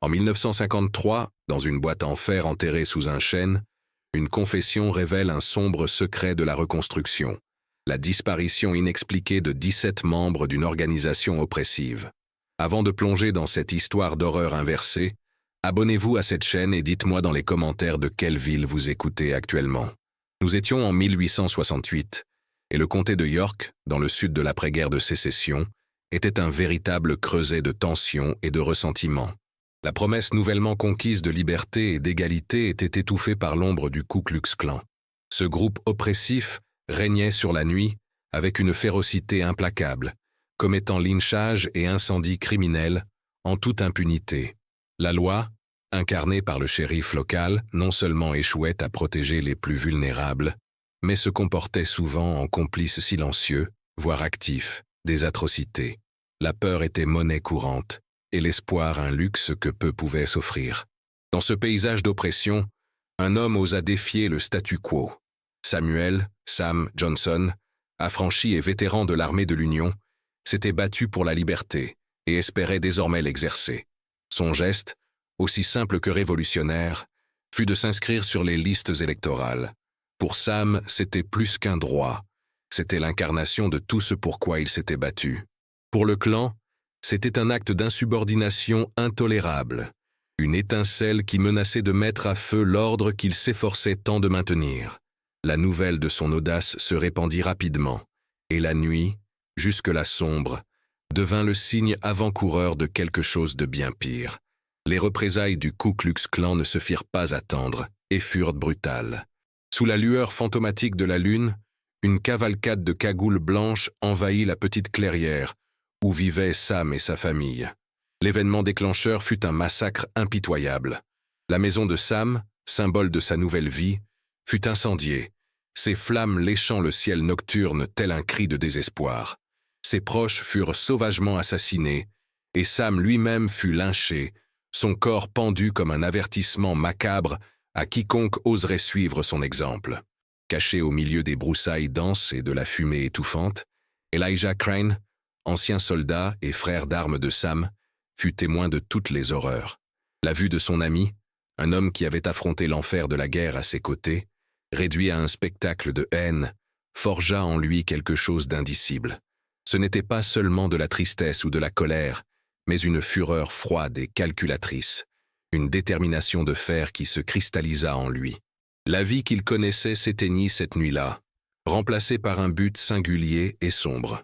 En 1953, dans une boîte en fer enterrée sous un chêne, une confession révèle un sombre secret de la reconstruction, la disparition inexpliquée de 17 membres d'une organisation oppressive. Avant de plonger dans cette histoire d'horreur inversée, abonnez-vous à cette chaîne et dites-moi dans les commentaires de quelle ville vous écoutez actuellement. Nous étions en 1868, et le comté de York, dans le sud de l'après-guerre de sécession, était un véritable creuset de tensions et de ressentiments. La promesse nouvellement conquise de liberté et d'égalité était étouffée par l'ombre du Ku Klux Klan. Ce groupe oppressif régnait sur la nuit avec une férocité implacable, commettant lynchages et incendies criminels en toute impunité. La loi, incarnée par le shérif local, non seulement échouait à protéger les plus vulnérables, mais se comportait souvent en complice silencieux, voire actif, des atrocités. La peur était monnaie courante, et l'espoir un luxe que peu pouvaient s'offrir. Dans ce paysage d'oppression, un homme osa défier le statu quo. Samuel, Sam Johnson, affranchi et vétéran de l'armée de l'Union, s'était battu pour la liberté et espérait désormais l'exercer. Son geste, aussi simple que révolutionnaire, fut de s'inscrire sur les listes électorales. Pour Sam, c'était plus qu'un droit, c'était l'incarnation de tout ce pour quoi il s'était battu. Pour le clan, c'était un acte d'insubordination intolérable, une étincelle qui menaçait de mettre à feu l'ordre qu'il s'efforçait tant de maintenir. La nouvelle de son audace se répandit rapidement, et la nuit, jusque-là sombre, devint le signe avant-coureur de quelque chose de bien pire. Les représailles du Ku Klux Klan ne se firent pas attendre et furent brutales. Sous la lueur fantomatique de la lune, une cavalcade de cagoules blanches envahit la petite clairière où vivaient Sam et sa famille. L'événement déclencheur fut un massacre impitoyable. La maison de Sam, symbole de sa nouvelle vie, fut incendiée, ses flammes léchant le ciel nocturne tel un cri de désespoir. Ses proches furent sauvagement assassinés, et Sam lui-même fut lynché, son corps pendu comme un avertissement macabre à quiconque oserait suivre son exemple. Caché au milieu des broussailles denses et de la fumée étouffante, Elijah Crane, ancien soldat et frère d'armes de Sam, fut témoin de toutes les horreurs. La vue de son ami, un homme qui avait affronté l'enfer de la guerre à ses côtés, réduit à un spectacle de haine, forgea en lui quelque chose d'indicible. Ce n'était pas seulement de la tristesse ou de la colère, mais une fureur froide et calculatrice, une détermination de fer qui se cristallisa en lui. La vie qu'il connaissait s'éteignit cette nuit-là, remplacée par un but singulier et sombre.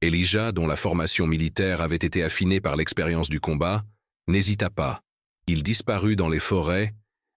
Elijah, dont la formation militaire avait été affinée par l'expérience du combat, n'hésita pas. Il disparut dans les forêts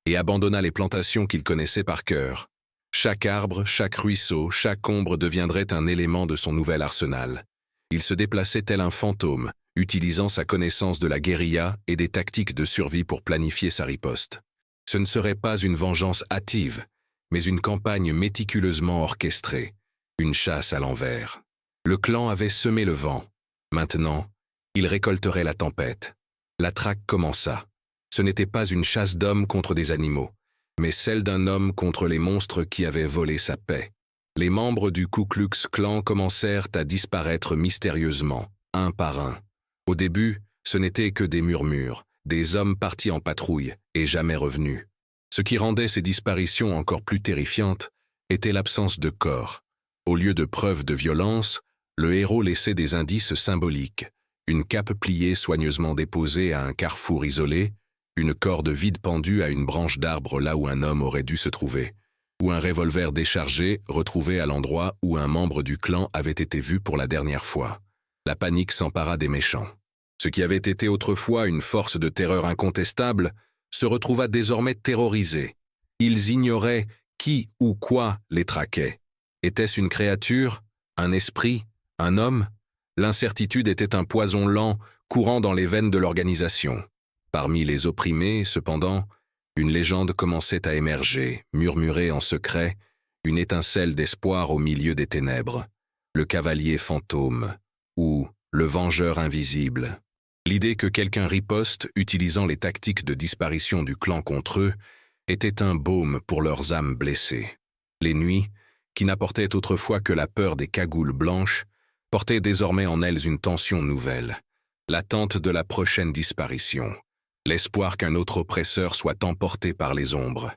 et abandonna les plantations qu'il connaissait par cœur. Chaque arbre, chaque ruisseau, chaque ombre deviendrait un élément de son nouvel arsenal. Il se déplaçait tel un fantôme, utilisant sa connaissance de la guérilla et des tactiques de survie pour planifier sa riposte. Ce ne serait pas une vengeance hâtive, mais une campagne méticuleusement orchestrée, une chasse à l'envers. Le clan avait semé le vent. Maintenant, il récolterait la tempête. La traque commença. Ce n'était pas une chasse d'hommes contre des animaux, mais celle d'un homme contre les monstres qui avaient volé sa paix. Les membres du Ku Klux Klan commencèrent à disparaître mystérieusement, un par un. Au début, ce n'était que des murmures, des hommes partis en patrouille et jamais revenus. Ce qui rendait ces disparitions encore plus terrifiantes était l'absence de corps. Au lieu de preuves de violence, le héros laissait des indices symboliques, une cape pliée soigneusement déposée à un carrefour isolé, une corde vide pendue à une branche d'arbre là où un homme aurait dû se trouver, ou un revolver déchargé retrouvé à l'endroit où un membre du clan avait été vu pour la dernière fois. La panique s'empara des méchants. Ce qui avait été autrefois une force de terreur incontestable se retrouva désormais terrorisé. Ils ignoraient qui ou quoi les traquait. Était-ce une créature, un esprit, un homme? L'incertitude était un poison lent courant dans les veines de l'organisation. Parmi les opprimés, cependant, une légende commençait à émerger, murmurée en secret, une étincelle d'espoir au milieu des ténèbres. Le cavalier fantôme, ou le vengeur invisible. L'idée que quelqu'un riposte, utilisant les tactiques de disparition du clan contre eux, était un baume pour leurs âmes blessées. Les nuits, qui n'apportaient autrefois que la peur des cagoules blanches, portaient désormais en elles une tension nouvelle, l'attente de la prochaine disparition, l'espoir qu'un autre oppresseur soit emporté par les ombres.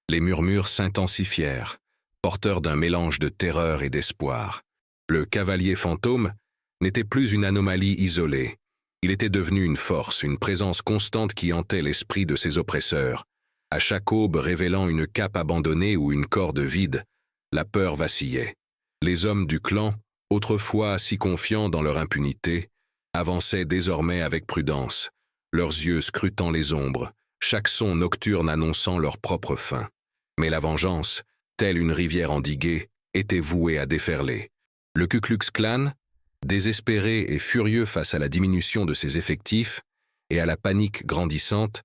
Les murmures s'intensifièrent, porteurs d'un mélange de terreur et d'espoir. Le cavalier fantôme n'était plus une anomalie isolée. Il était devenu une force, une présence constante qui hantait l'esprit de ses oppresseurs. À chaque aube révélant une cape abandonnée ou une corde vide, la peur vacillait. Les hommes du clan, autrefois si confiants dans leur impunité, avançaient désormais avec prudence, leurs yeux scrutant les ombres, chaque son nocturne annonçant leur propre fin. Mais la vengeance, telle une rivière endiguée, était vouée à déferler. Le Ku Klux Klan, désespéré et furieux face à la diminution de ses effectifs et à la panique grandissante,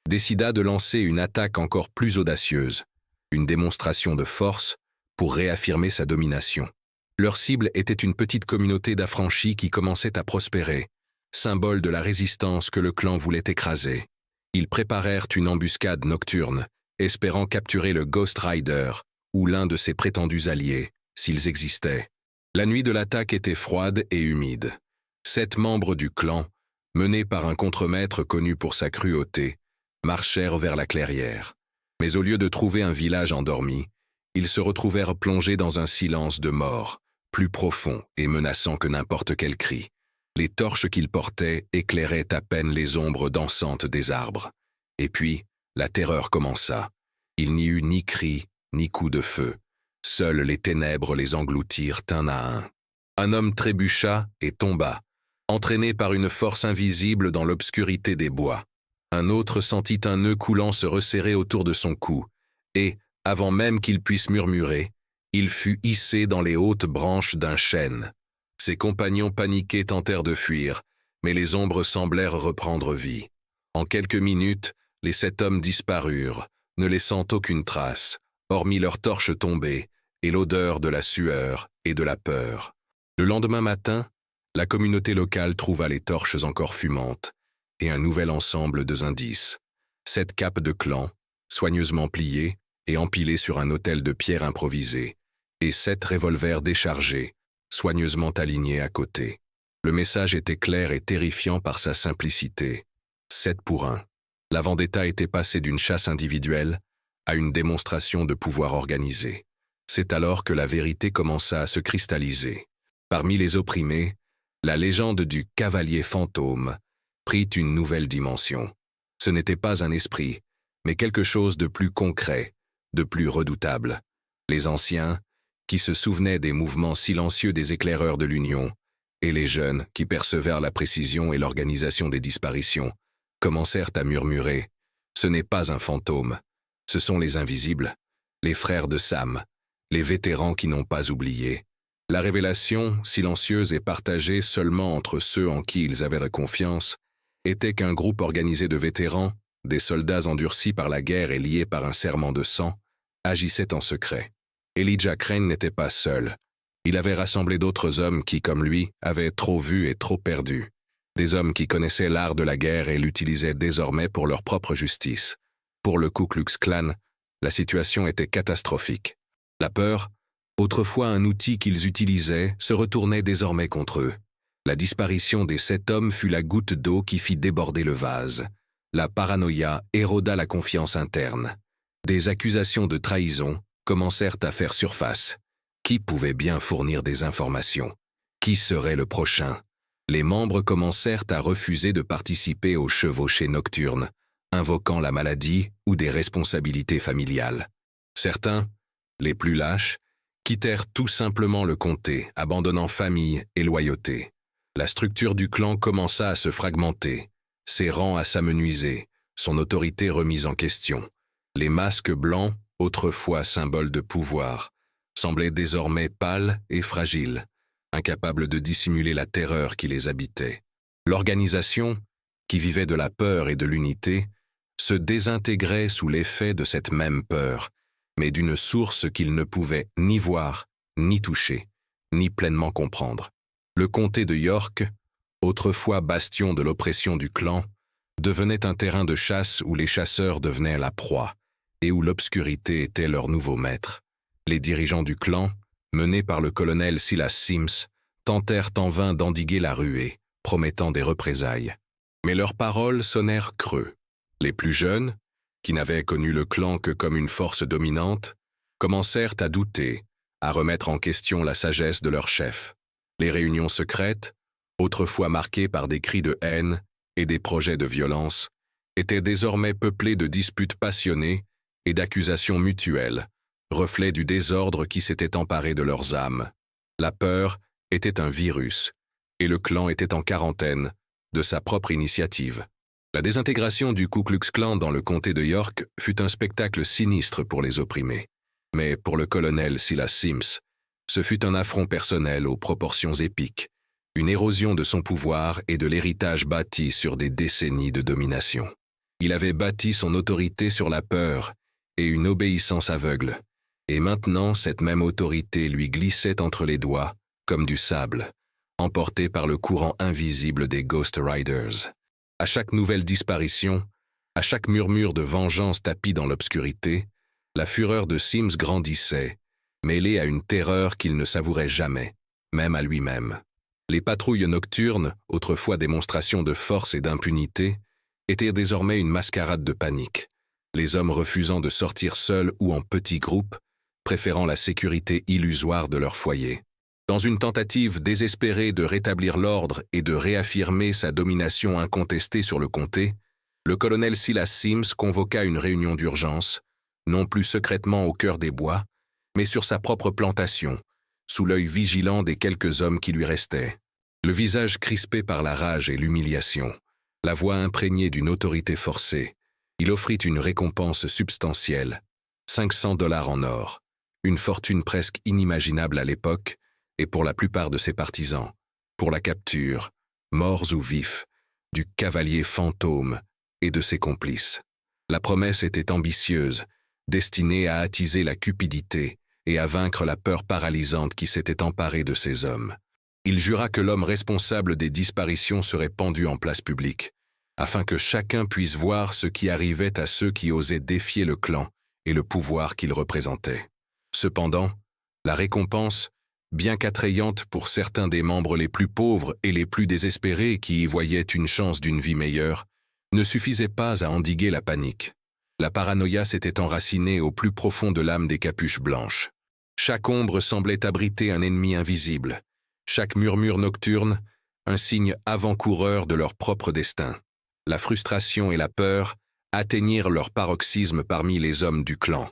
décida de lancer une attaque encore plus audacieuse, une démonstration de force pour réaffirmer sa domination. Leur cible était une petite communauté d'affranchis qui commençait à prospérer, symbole de la résistance que le clan voulait écraser. Ils préparèrent une embuscade nocturne, espérant capturer le Ghost Rider ou l'un de ses prétendus alliés, s'ils existaient. La nuit de l'attaque était froide et humide. 7 membres du clan, menés par un contremaître connu pour sa cruauté, marchèrent vers la clairière. Mais au lieu de trouver un village endormi, ils se retrouvèrent plongés dans un silence de mort, plus profond et menaçant que n'importe quel cri. Les torches qu'ils portaient éclairaient à peine les ombres dansantes des arbres. Et puis, la terreur commença. Il n'y eut ni cris, ni coups de feu. Seules les ténèbres les engloutirent un à un. Un homme trébucha et tomba, entraîné par une force invisible dans l'obscurité des bois. Un autre sentit un nœud coulant se resserrer autour de son cou, et, avant même qu'il puisse murmurer, il fut hissé dans les hautes branches d'un chêne. Ses compagnons paniqués tentèrent de fuir, mais les ombres semblèrent reprendre vie. En quelques minutes, les 7 hommes disparurent, ne laissant aucune trace, hormis leurs torches tombées et l'odeur de la sueur et de la peur. Le lendemain matin, la communauté locale trouva les torches encore fumantes et un nouvel ensemble de indices. 7 capes de clan, soigneusement pliées et empilées sur un autel de pierre improvisé, et 7 revolvers déchargés, soigneusement alignés à côté. Le message était clair et terrifiant par sa simplicité. 7 pour 1. La vendetta était passée d'une chasse individuelle à une démonstration de pouvoir organisé. C'est alors que la vérité commença à se cristalliser. Parmi les opprimés, la légende du cavalier fantôme prit une nouvelle dimension. Ce n'était pas un esprit, mais quelque chose de plus concret, de plus redoutable. Les anciens, qui se souvenaient des mouvements silencieux des éclaireurs de l'Union, et les jeunes, qui percevèrent la précision et l'organisation des disparitions, commencèrent à murmurer « Ce n'est pas un fantôme, ce sont les invisibles, les frères de Sam, les vétérans qui n'ont pas oublié. » La révélation, silencieuse et partagée seulement entre ceux en qui ils avaient la confiance, était qu'un groupe organisé de vétérans, des soldats endurcis par la guerre et liés par un serment de sang, agissait en secret. Elijah Crane n'était pas seul. Il avait rassemblé d'autres hommes qui, comme lui, avaient trop vu et trop perdu. Des hommes qui connaissaient l'art de la guerre et l'utilisaient désormais pour leur propre justice. Pour le Ku Klux Klan, la situation était catastrophique. La peur, autrefois un outil qu'ils utilisaient, se retournait désormais contre eux. La disparition des 7 hommes fut la goutte d'eau qui fit déborder le vase. La paranoïa éroda la confiance interne. Des accusations de trahison commencèrent à faire surface. Qui pouvait bien fournir des informations? Qui serait le prochain? Les membres commencèrent à refuser de participer aux chevauchées nocturnes, invoquant la maladie ou des responsabilités familiales. Certains, les plus lâches, quittèrent tout simplement le comté, abandonnant famille et loyauté. La structure du clan commença à se fragmenter, ses rangs à s'amenuiser, son autorité remise en question. Les masques blancs, autrefois symboles de pouvoir, semblaient désormais pâles et fragiles, incapables de dissimuler la terreur qui les habitait. L'organisation, qui vivait de la peur et de l'unité, se désintégrait sous l'effet de cette même peur, mais d'une source qu'ils ne pouvaient ni voir, ni toucher, ni pleinement comprendre. Le comté de York, autrefois bastion de l'oppression du clan, devenait un terrain de chasse où les chasseurs devenaient la proie, et où l'obscurité était leur nouveau maître. Les dirigeants du clan, menés par le colonel Silas Sims, tentèrent en vain d'endiguer la ruée, promettant des représailles. Mais leurs paroles sonnèrent creux. Les plus jeunes, qui n'avaient connu le clan que comme une force dominante, commencèrent à douter, à remettre en question la sagesse de leur chef. Les réunions secrètes, autrefois marquées par des cris de haine et des projets de violence, étaient désormais peuplées de disputes passionnées et d'accusations mutuelles, reflets du désordre qui s'était emparé de leurs âmes. La peur était un virus, et le clan était en quarantaine de sa propre initiative. La désintégration du Ku Klux Klan dans le comté de York fut un spectacle sinistre pour les opprimés. Mais pour le colonel Silas Sims, ce fut un affront personnel aux proportions épiques, une érosion de son pouvoir et de l'héritage bâti sur des décennies de domination. Il avait bâti son autorité sur la peur et une obéissance aveugle, et maintenant cette même autorité lui glissait entre les doigts comme du sable, emporté par le courant invisible des Ghost Riders. À chaque nouvelle disparition, à chaque murmure de vengeance tapi dans l'obscurité, la fureur de Sims grandissait, mêlée à une terreur qu'il ne savourait jamais, même à lui-même. Les patrouilles nocturnes, autrefois démonstrations de force et d'impunité, étaient désormais une mascarade de panique, les hommes refusant de sortir seuls ou en petits groupes, préférant la sécurité illusoire de leur foyer. Dans une tentative désespérée de rétablir l'ordre et de réaffirmer sa domination incontestée sur le comté, le colonel Silas Sims convoqua une réunion d'urgence, non plus secrètement au cœur des bois, mais sur sa propre plantation, sous l'œil vigilant des quelques hommes qui lui restaient. Le visage crispé par la rage et l'humiliation, la voix imprégnée d'une autorité forcée, il offrit une récompense substantielle, 500 $ en or, une fortune presque inimaginable à l'époque, et pour la plupart de ses partisans, pour la capture, morts ou vifs, du cavalier fantôme et de ses complices. La promesse était ambitieuse, destinée à attiser la cupidité et à vaincre la peur paralysante qui s'était emparée de ces hommes. Il jura que l'homme responsable des disparitions serait pendu en place publique, afin que chacun puisse voir ce qui arrivait à ceux qui osaient défier le clan et le pouvoir qu'il représentait. Cependant, la récompense, bien qu'attrayante pour certains des membres les plus pauvres et les plus désespérés qui y voyaient une chance d'une vie meilleure, ne suffisait pas à endiguer la panique. La paranoïa s'était enracinée au plus profond de l'âme des capuches blanches. Chaque ombre semblait abriter un ennemi invisible, chaque murmure nocturne, un signe avant-coureur de leur propre destin. La frustration et la peur atteignirent leur paroxysme parmi les hommes du clan,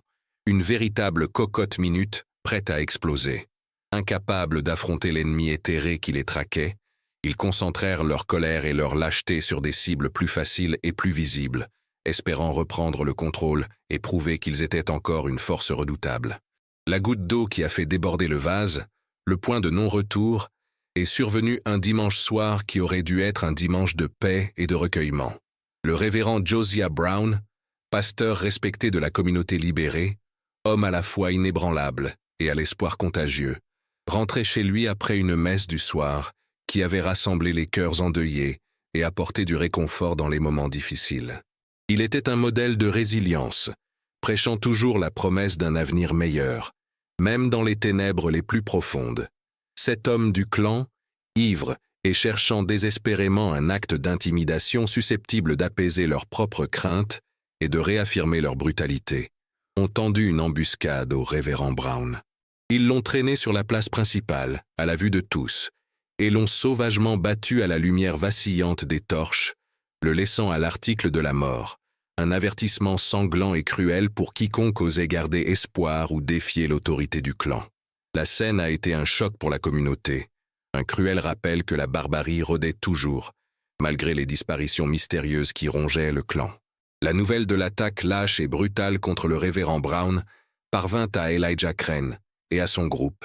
une véritable cocotte minute prête à exploser. Incapables d'affronter l'ennemi éthéré qui les traquait, ils concentrèrent leur colère et leur lâcheté sur des cibles plus faciles et plus visibles, espérant reprendre le contrôle et prouver qu'ils étaient encore une force redoutable. La goutte d'eau qui a fait déborder le vase, le point de non-retour, est survenu un dimanche soir qui aurait dû être un dimanche de paix et de recueillement. Le révérend Josiah Brown, pasteur respecté de la communauté libérée, homme à la foi inébranlable et à l'espoir contagieux, rentrait chez lui après une messe du soir qui avait rassemblé les cœurs endeuillés et apporté du réconfort dans les moments difficiles. Il était un modèle de résilience, prêchant toujours la promesse d'un avenir meilleur, même dans les ténèbres les plus profondes. Cet homme du clan, ivre et cherchant désespérément un acte d'intimidation susceptible d'apaiser leurs propres craintes et de réaffirmer leur brutalité, ont tendu une embuscade au révérend Brown. Ils l'ont traîné sur la place principale, à la vue de tous, et l'ont sauvagement battu à la lumière vacillante des torches, le laissant à l'article de la mort, un avertissement sanglant et cruel pour quiconque osait garder espoir ou défier l'autorité du clan. La scène a été un choc pour la communauté, un cruel rappel que la barbarie rôdait toujours, malgré les disparitions mystérieuses qui rongeaient le clan. La nouvelle de l'attaque lâche et brutale contre le révérend Brown parvint à Elijah Crane et à son groupe,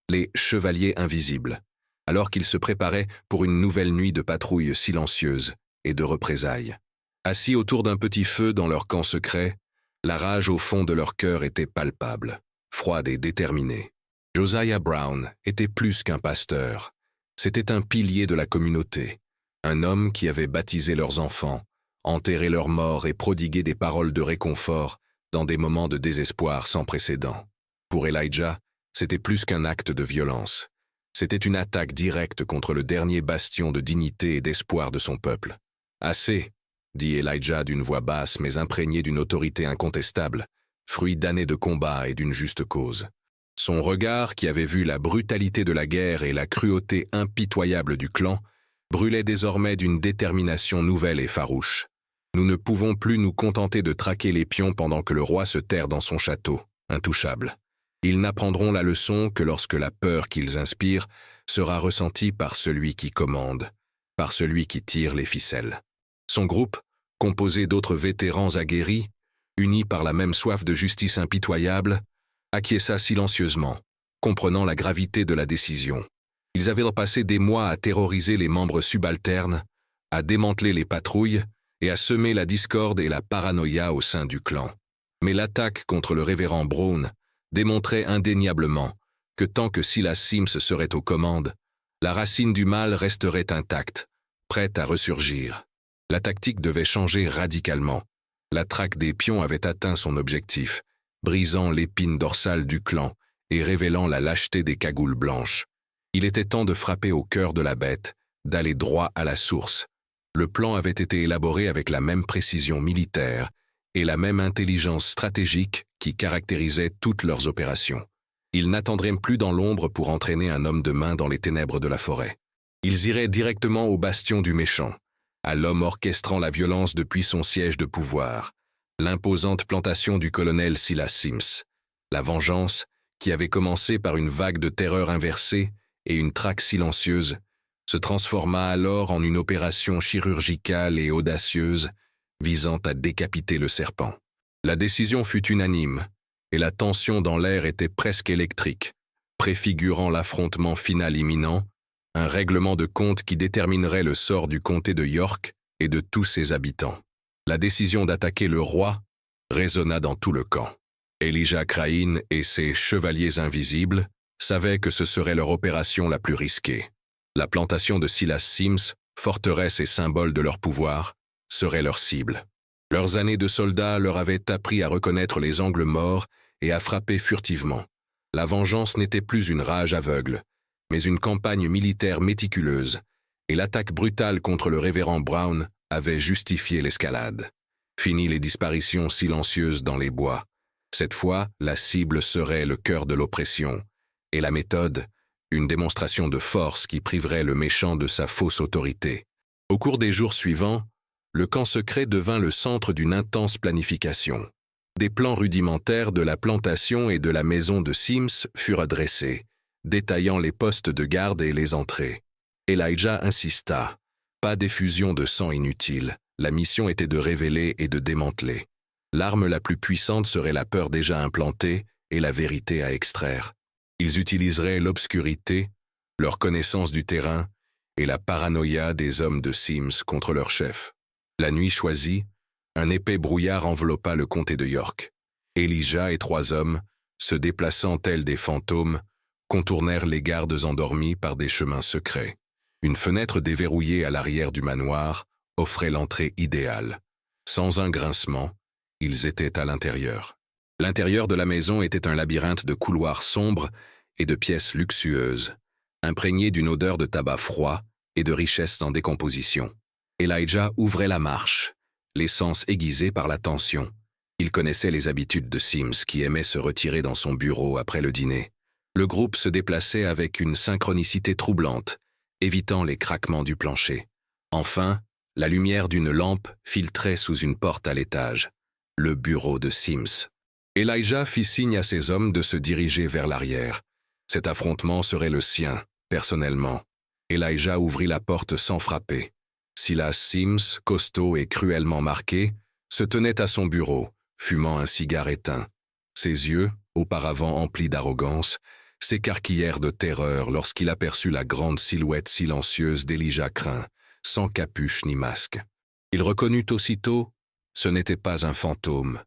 les Chevaliers Invisibles, alors qu'ils se préparaient pour une nouvelle nuit de patrouille silencieuse et de représailles. Assis autour d'un petit feu dans leur camp secret, la rage au fond de leur cœur était palpable, froide et déterminée. Josiah Brown était plus qu'un pasteur. C'était un pilier de la communauté, un homme qui avait baptisé leurs enfants, enterré leurs morts et prodigué des paroles de réconfort dans des moments de désespoir sans précédent. Pour Elijah, c'était plus qu'un acte de violence. C'était une attaque directe contre le dernier bastion de dignité et d'espoir de son peuple. Assez, dit Elijah d'une voix basse mais imprégnée d'une autorité incontestable, fruit d'années de combat et d'une juste cause. Son regard, qui avait vu la brutalité de la guerre et la cruauté impitoyable du clan, brûlait désormais d'une détermination nouvelle et farouche. Nous ne pouvons plus nous contenter de traquer les pions pendant que le roi se terre dans son château, intouchable. Ils n'apprendront la leçon que lorsque la peur qu'ils inspirent sera ressentie par celui qui commande, par celui qui tire les ficelles. Son groupe, composé d'autres vétérans aguerris, unis par la même soif de justice impitoyable, acquiesça silencieusement, comprenant la gravité de la décision. Ils avaient passé des mois à terroriser les membres subalternes, à démanteler les patrouilles et à semer la discorde et la paranoïa au sein du clan. Mais l'attaque contre le révérend Brown démontrait indéniablement que tant que Silas Sims serait aux commandes, la racine du mal resterait intacte, prête à ressurgir. La tactique devait changer radicalement. La traque des pions avait atteint son objectif, brisant l'épine dorsale du clan et révélant la lâcheté des cagoules blanches. Il était temps de frapper au cœur de la bête, d'aller droit à la source. Le plan avait été élaboré avec la même précision militaire et la même intelligence stratégique qui caractérisait toutes leurs opérations. Ils n'attendraient plus dans l'ombre pour entraîner un homme de main dans les ténèbres de la forêt. Ils iraient directement au bastion du méchant, à l'homme orchestrant la violence depuis son siège de pouvoir, l'imposante plantation du colonel Silas Sims. La vengeance, qui avait commencé par une vague de terreur inversée et une traque silencieuse, se transforma alors en une opération chirurgicale et audacieuse visant à décapiter le serpent. La décision fut unanime, et la tension dans l'air était presque électrique, préfigurant l'affrontement final imminent, un règlement de compte qui déterminerait le sort du comté de York et de tous ses habitants. La décision d'attaquer le roi résonna dans tout le camp. Elijah Crain et ses chevaliers invisibles savaient que ce serait leur opération la plus risquée. La plantation de Silas Sims, forteresse et symbole de leur pouvoir, serait leur cible. Leurs années de soldats leur avaient appris à reconnaître les angles morts et à frapper furtivement. La vengeance n'était plus une rage aveugle, mais une campagne militaire méticuleuse, et l'attaque brutale contre le révérend Brown avait justifié l'escalade. Fini les disparitions silencieuses dans les bois. Cette fois, la cible serait le cœur de l'oppression, et la méthode, une démonstration de force qui priverait le méchant de sa fausse autorité. Au cours des jours suivants, le camp secret devint le centre d'une intense planification. Des plans rudimentaires de la plantation et de la maison de Sims furent dressés, détaillant les postes de garde et les entrées. Elijah insista. Pas d'effusion de sang inutile. La mission était de révéler et de démanteler. L'arme la plus puissante serait la peur déjà implantée et la vérité à extraire. Ils utiliseraient l'obscurité, leur connaissance du terrain et la paranoïa des hommes de Sims contre leur chef. La nuit choisie, un épais brouillard enveloppa le comté de York. Elijah et 3 hommes, se déplaçant tels des fantômes, contournèrent les gardes endormis par des chemins secrets. Une fenêtre déverrouillée à l'arrière du manoir offrait l'entrée idéale. Sans un grincement, ils étaient à l'intérieur. L'intérieur de la maison était un labyrinthe de couloirs sombres et de pièces luxueuses, imprégnées d'une odeur de tabac froid et de richesses en décomposition. Elijah ouvrait la marche, les sens aiguisés par la tension. Il connaissait les habitudes de Sims qui aimait se retirer dans son bureau après le dîner. Le groupe se déplaçait avec une synchronicité troublante, évitant les craquements du plancher. Enfin, la lumière d'une lampe filtrait sous une porte à l'étage. Le bureau de Sims. Elijah fit signe à ses hommes de se diriger vers l'arrière. Cet affrontement serait le sien, personnellement. Elijah ouvrit la porte sans frapper. Silas Sims, costaud et cruellement marqué, se tenait à son bureau, fumant un cigare éteint. Ses yeux, auparavant emplis d'arrogance, s'écarquillèrent de terreur lorsqu'il aperçut la grande silhouette silencieuse d'Elijah Crain, sans capuche ni masque. Il reconnut aussitôt, ce n'était pas un fantôme,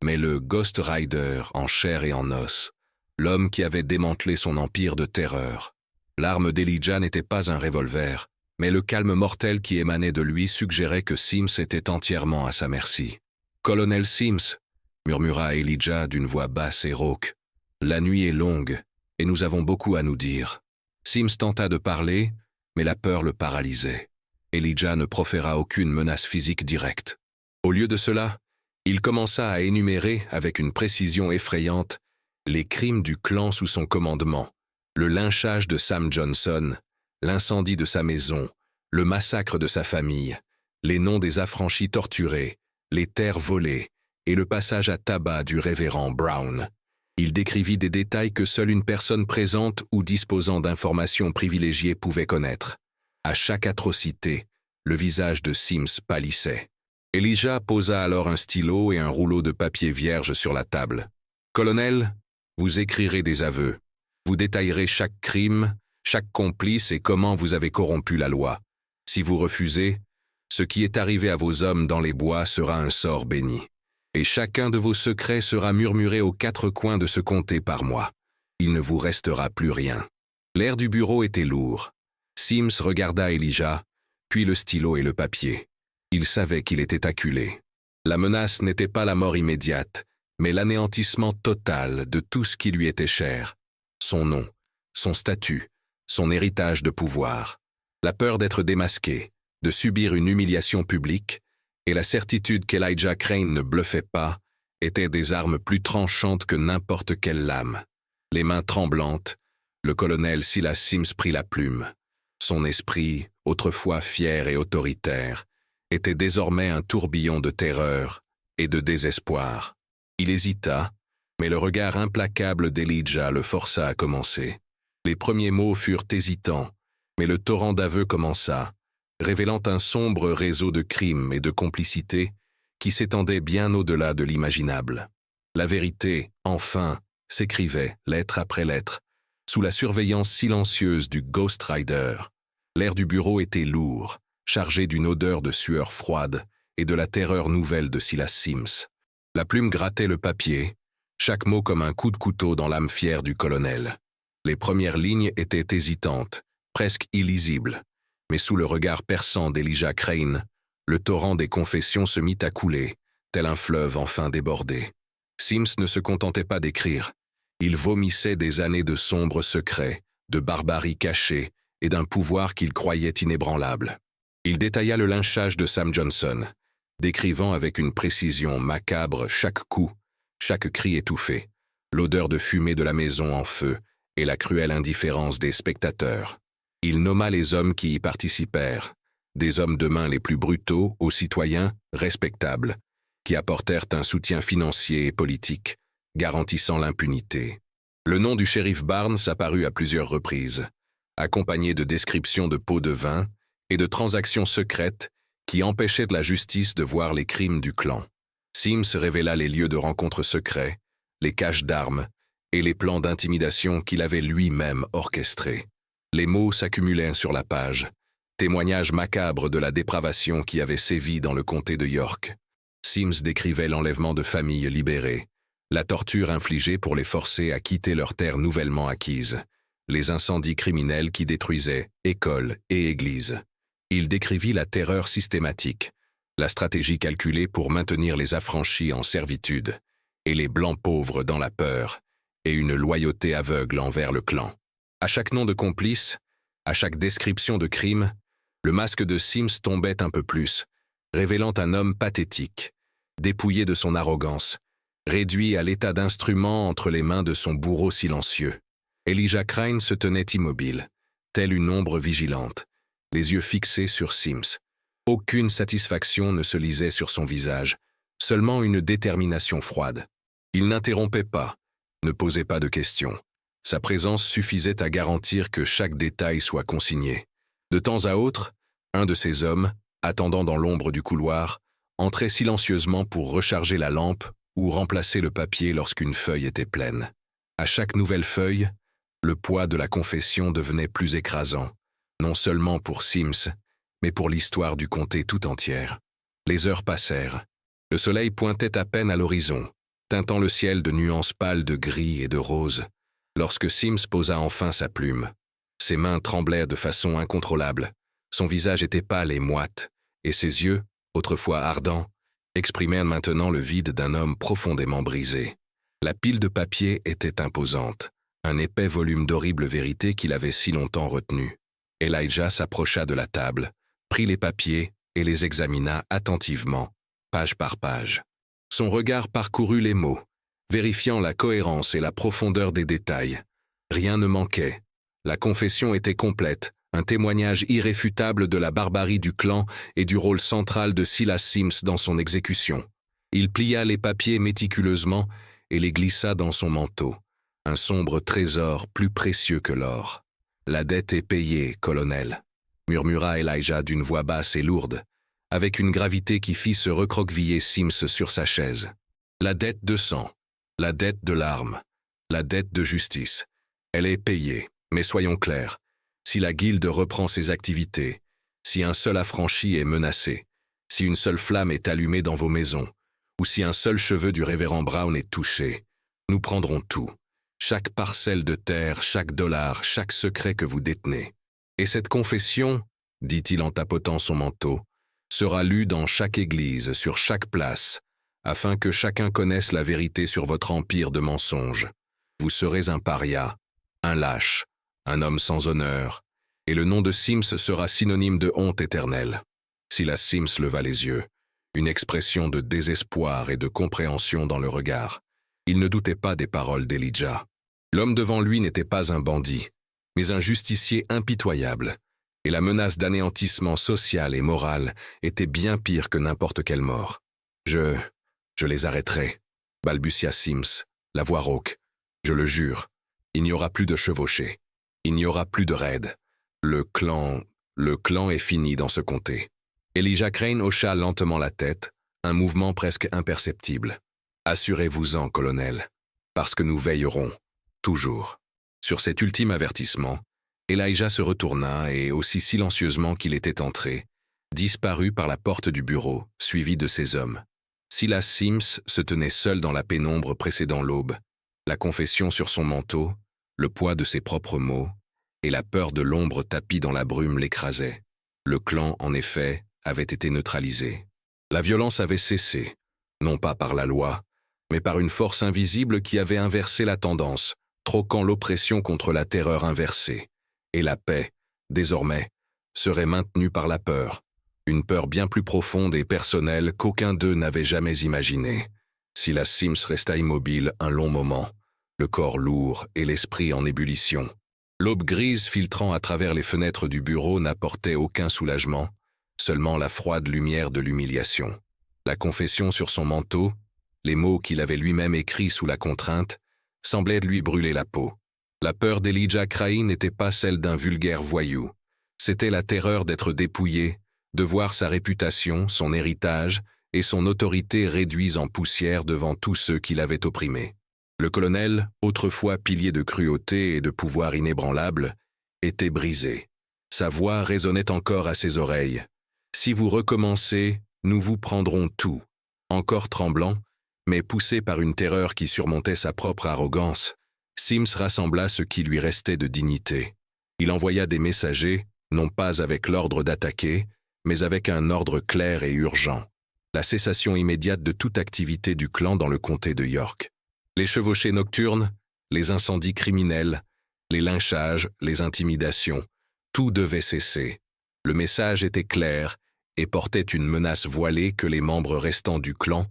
mais le Ghost Rider en chair et en os, l'homme qui avait démantelé son empire de terreur. L'arme d'Elijah n'était pas un revolver, mais le calme mortel qui émanait de lui suggérait que Sims était entièrement à sa merci. « Colonel Sims », murmura Elijah d'une voix basse et rauque, « la nuit est longue, et nous avons beaucoup à nous dire. » Sims tenta de parler, mais la peur le paralysait. Elijah ne proféra aucune menace physique directe. Au lieu de cela, il commença à énumérer, avec une précision effrayante, les crimes du clan sous son commandement, le lynchage de Sam Johnson, l'incendie de sa maison, le massacre de sa famille, les noms des affranchis torturés, les terres volées et le passage à tabac du révérend Brown. Il décrivit des détails que seule une personne présente ou disposant d'informations privilégiées pouvait connaître. À chaque atrocité, le visage de Sims pâlissait. Elijah posa alors un stylo et un rouleau de papier vierge sur la table. « Colonel, vous écrirez des aveux. Vous détaillerez chaque crime, chaque complice et comment vous avez corrompu la loi. Si vous refusez, ce qui est arrivé à vos hommes dans les bois sera un sort béni. Et chacun de vos secrets sera murmuré aux quatre coins de ce comté par moi. Il ne vous restera plus rien. » L'air du bureau était lourd. Sims regarda Elijah, puis le stylo et le papier. Il savait qu'il était acculé. La menace n'était pas la mort immédiate, mais l'anéantissement total de tout ce qui lui était cher. Son nom, son statut, son héritage de pouvoir. La peur d'être démasqué, de subir une humiliation publique, et la certitude qu'Elijah Crane ne bluffait pas, étaient des armes plus tranchantes que n'importe quelle lame. Les mains tremblantes, le colonel Silas Sims prit la plume. Son esprit, autrefois fier et autoritaire, était désormais un tourbillon de terreur et de désespoir. Il hésita, mais le regard implacable d'Elijah le força à commencer. Les premiers mots furent hésitants, mais le torrent d'aveux commença, révélant un sombre réseau de crimes et de complicité qui s'étendait bien au-delà de l'imaginable. La vérité, enfin, s'écrivait, lettre après lettre, sous la surveillance silencieuse du Ghost Rider. L'air du bureau était lourd, chargé d'une odeur de sueur froide et de la terreur nouvelle de Silas Sims. La plume grattait le papier, chaque mot comme un coup de couteau dans l'âme fière du colonel. Les premières lignes étaient hésitantes, presque illisibles, mais sous le regard perçant d'Elijah Crane, le torrent des confessions se mit à couler, tel un fleuve enfin débordé. Sims ne se contentait pas d'écrire. Il vomissait des années de sombres secrets, de barbarie cachée et d'un pouvoir qu'il croyait inébranlable. Il détailla le lynchage de Sam Johnson, décrivant avec une précision macabre chaque coup, chaque cri étouffé, l'odeur de fumée de la maison en feu et la cruelle indifférence des spectateurs. Il nomma les hommes qui y participèrent, des hommes de main les plus brutaux aux citoyens respectables, qui apportèrent un soutien financier et politique, garantissant l'impunité. Le nom du shérif Barnes apparut à plusieurs reprises, accompagné de descriptions de pots de vin et de transactions secrètes qui empêchaient de la justice de voir les crimes du clan. Sims révéla les lieux de rencontres secrets, les caches d'armes et les plans d'intimidation qu'il avait lui-même orchestrés. Les mots s'accumulaient sur la page, témoignages macabres de la dépravation qui avait sévi dans le comté de York. Sims décrivait l'enlèvement de familles libérées, la torture infligée pour les forcer à quitter leurs terres nouvellement acquises, les incendies criminels qui détruisaient écoles et églises. Il décrivit la terreur systématique, la stratégie calculée pour maintenir les affranchis en servitude et les blancs pauvres dans la peur et une loyauté aveugle envers le clan. À chaque nom de complice, à chaque description de crime, le masque de Sims tombait un peu plus, révélant un homme pathétique, dépouillé de son arrogance, réduit à l'état d'instrument entre les mains de son bourreau silencieux. Elijah Crane se tenait immobile, telle une ombre vigilante, les yeux fixés sur Sims. Aucune satisfaction ne se lisait sur son visage, seulement une détermination froide. Il n'interrompait pas, ne posait pas de questions. Sa présence suffisait à garantir que chaque détail soit consigné. De temps à autre, un de ces hommes, attendant dans l'ombre du couloir, entrait silencieusement pour recharger la lampe ou remplacer le papier lorsqu'une feuille était pleine. À chaque nouvelle feuille, le poids de la confession devenait plus écrasant, non seulement pour Sims, mais pour l'histoire du comté tout entière. Les heures passèrent. Le soleil pointait à peine à l'horizon, teintant le ciel de nuances pâles de gris et de rose, lorsque Sims posa enfin sa plume. Ses mains tremblaient de façon incontrôlable, son visage était pâle et moite, et ses yeux, autrefois ardents, exprimaient maintenant le vide d'un homme profondément brisé. La pile de papier était imposante, un épais volume d'horrible vérité qu'il avait si longtemps retenu. Elijah s'approcha de la table, prit les papiers et les examina attentivement, page par page. Son regard parcourut les mots, vérifiant la cohérence et la profondeur des détails. Rien ne manquait. La confession était complète, un témoignage irréfutable de la barbarie du clan et du rôle central de Silas Sims dans son exécution. Il plia les papiers méticuleusement et les glissa dans son manteau, un sombre trésor plus précieux que l'or. « La dette est payée, colonel », murmura Elijah d'une voix basse et lourde, avec une gravité qui fit se recroqueviller Sims sur sa chaise. La dette de sang, la dette de larmes, la dette de justice. Elle est payée, mais soyons clairs. Si la guilde reprend ses activités, si un seul affranchi est menacé, si une seule flamme est allumée dans vos maisons, ou si un seul cheveu du révérend Brown est touché, nous prendrons tout. Chaque parcelle de terre, chaque dollar, chaque secret que vous détenez. Et cette confession, dit-il en tapotant son manteau, sera lue dans chaque église, sur chaque place, afin que chacun connaisse la vérité sur votre empire de mensonges. Vous serez un paria, un lâche, un homme sans honneur, et le nom de Sims sera synonyme de honte éternelle. Silas Sims leva les yeux, une expression de désespoir et de compréhension dans le regard. Il ne doutait pas des paroles d'Elijah. L'homme devant lui n'était pas un bandit, mais un justicier impitoyable, et la menace d'anéantissement social et moral était bien pire que n'importe quelle mort. Je les arrêterai, balbutia Sims, la voix rauque. Je le jure, il n'y aura plus de chevauchés. Il n'y aura plus de raid. Le clan est fini dans ce comté. Elijah Crane hocha lentement la tête, un mouvement presque imperceptible. Assurez-vous-en, colonel, parce que nous veillerons, toujours. Sur cet ultime avertissement, Elijah se retourna et, aussi silencieusement qu'il était entré, disparut par la porte du bureau, suivi de ses hommes. Silas Sims se tenait seul dans la pénombre précédant l'aube, la confession sur son manteau, le poids de ses propres mots, et la peur de l'ombre tapie dans la brume l'écrasait. Le clan, en effet, avait été neutralisé. La violence avait cessé, non pas par la loi, mais par une force invisible qui avait inversé la tendance, troquant l'oppression contre la terreur inversée. Et la paix, désormais, serait maintenue par la peur, une peur bien plus profonde et personnelle qu'aucun d'eux n'avait jamais imaginée. Silas Sims resta immobile un long moment, le corps lourd et l'esprit en ébullition. L'aube grise filtrant à travers les fenêtres du bureau n'apportait aucun soulagement, seulement la froide lumière de l'humiliation. La confession sur son manteau, les mots qu'il avait lui-même écrits sous la contrainte, semblaient lui brûler la peau. La peur d'Elijah Crane n'était pas celle d'un vulgaire voyou. C'était la terreur d'être dépouillé, de voir sa réputation, son héritage et son autorité réduits en poussière devant tous ceux qui l'avaient opprimé. Le colonel, autrefois pilier de cruauté et de pouvoir inébranlable, était brisé. Sa voix résonnait encore à ses oreilles. « Si vous recommencez, nous vous prendrons tout. » Encore tremblant, mais poussé par une terreur qui surmontait sa propre arrogance, Sims rassembla ce qui lui restait de dignité. Il envoya des messagers, non pas avec l'ordre d'attaquer, mais avec un ordre clair et urgent. La cessation immédiate de toute activité du clan dans le comté de York. Les chevauchées nocturnes, les incendies criminels, les lynchages, les intimidations, tout devait cesser. Le message était clair et portait une menace voilée que les membres restants du clan,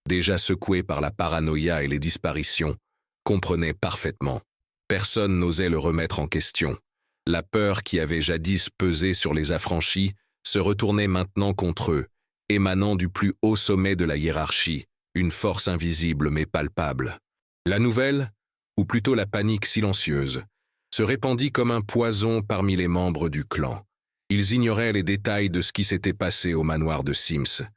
déjà secoués par la paranoïa et les disparitions, comprenaient parfaitement. Personne n'osait le remettre en question. La peur qui avait jadis pesé sur les affranchis se retournait maintenant contre eux, émanant du plus haut sommet de la hiérarchie, une force invisible mais palpable. La nouvelle, ou plutôt la panique silencieuse, se répandit comme un poison parmi les membres du clan. Ils ignoraient les détails de ce qui s'était passé au manoir de Sims,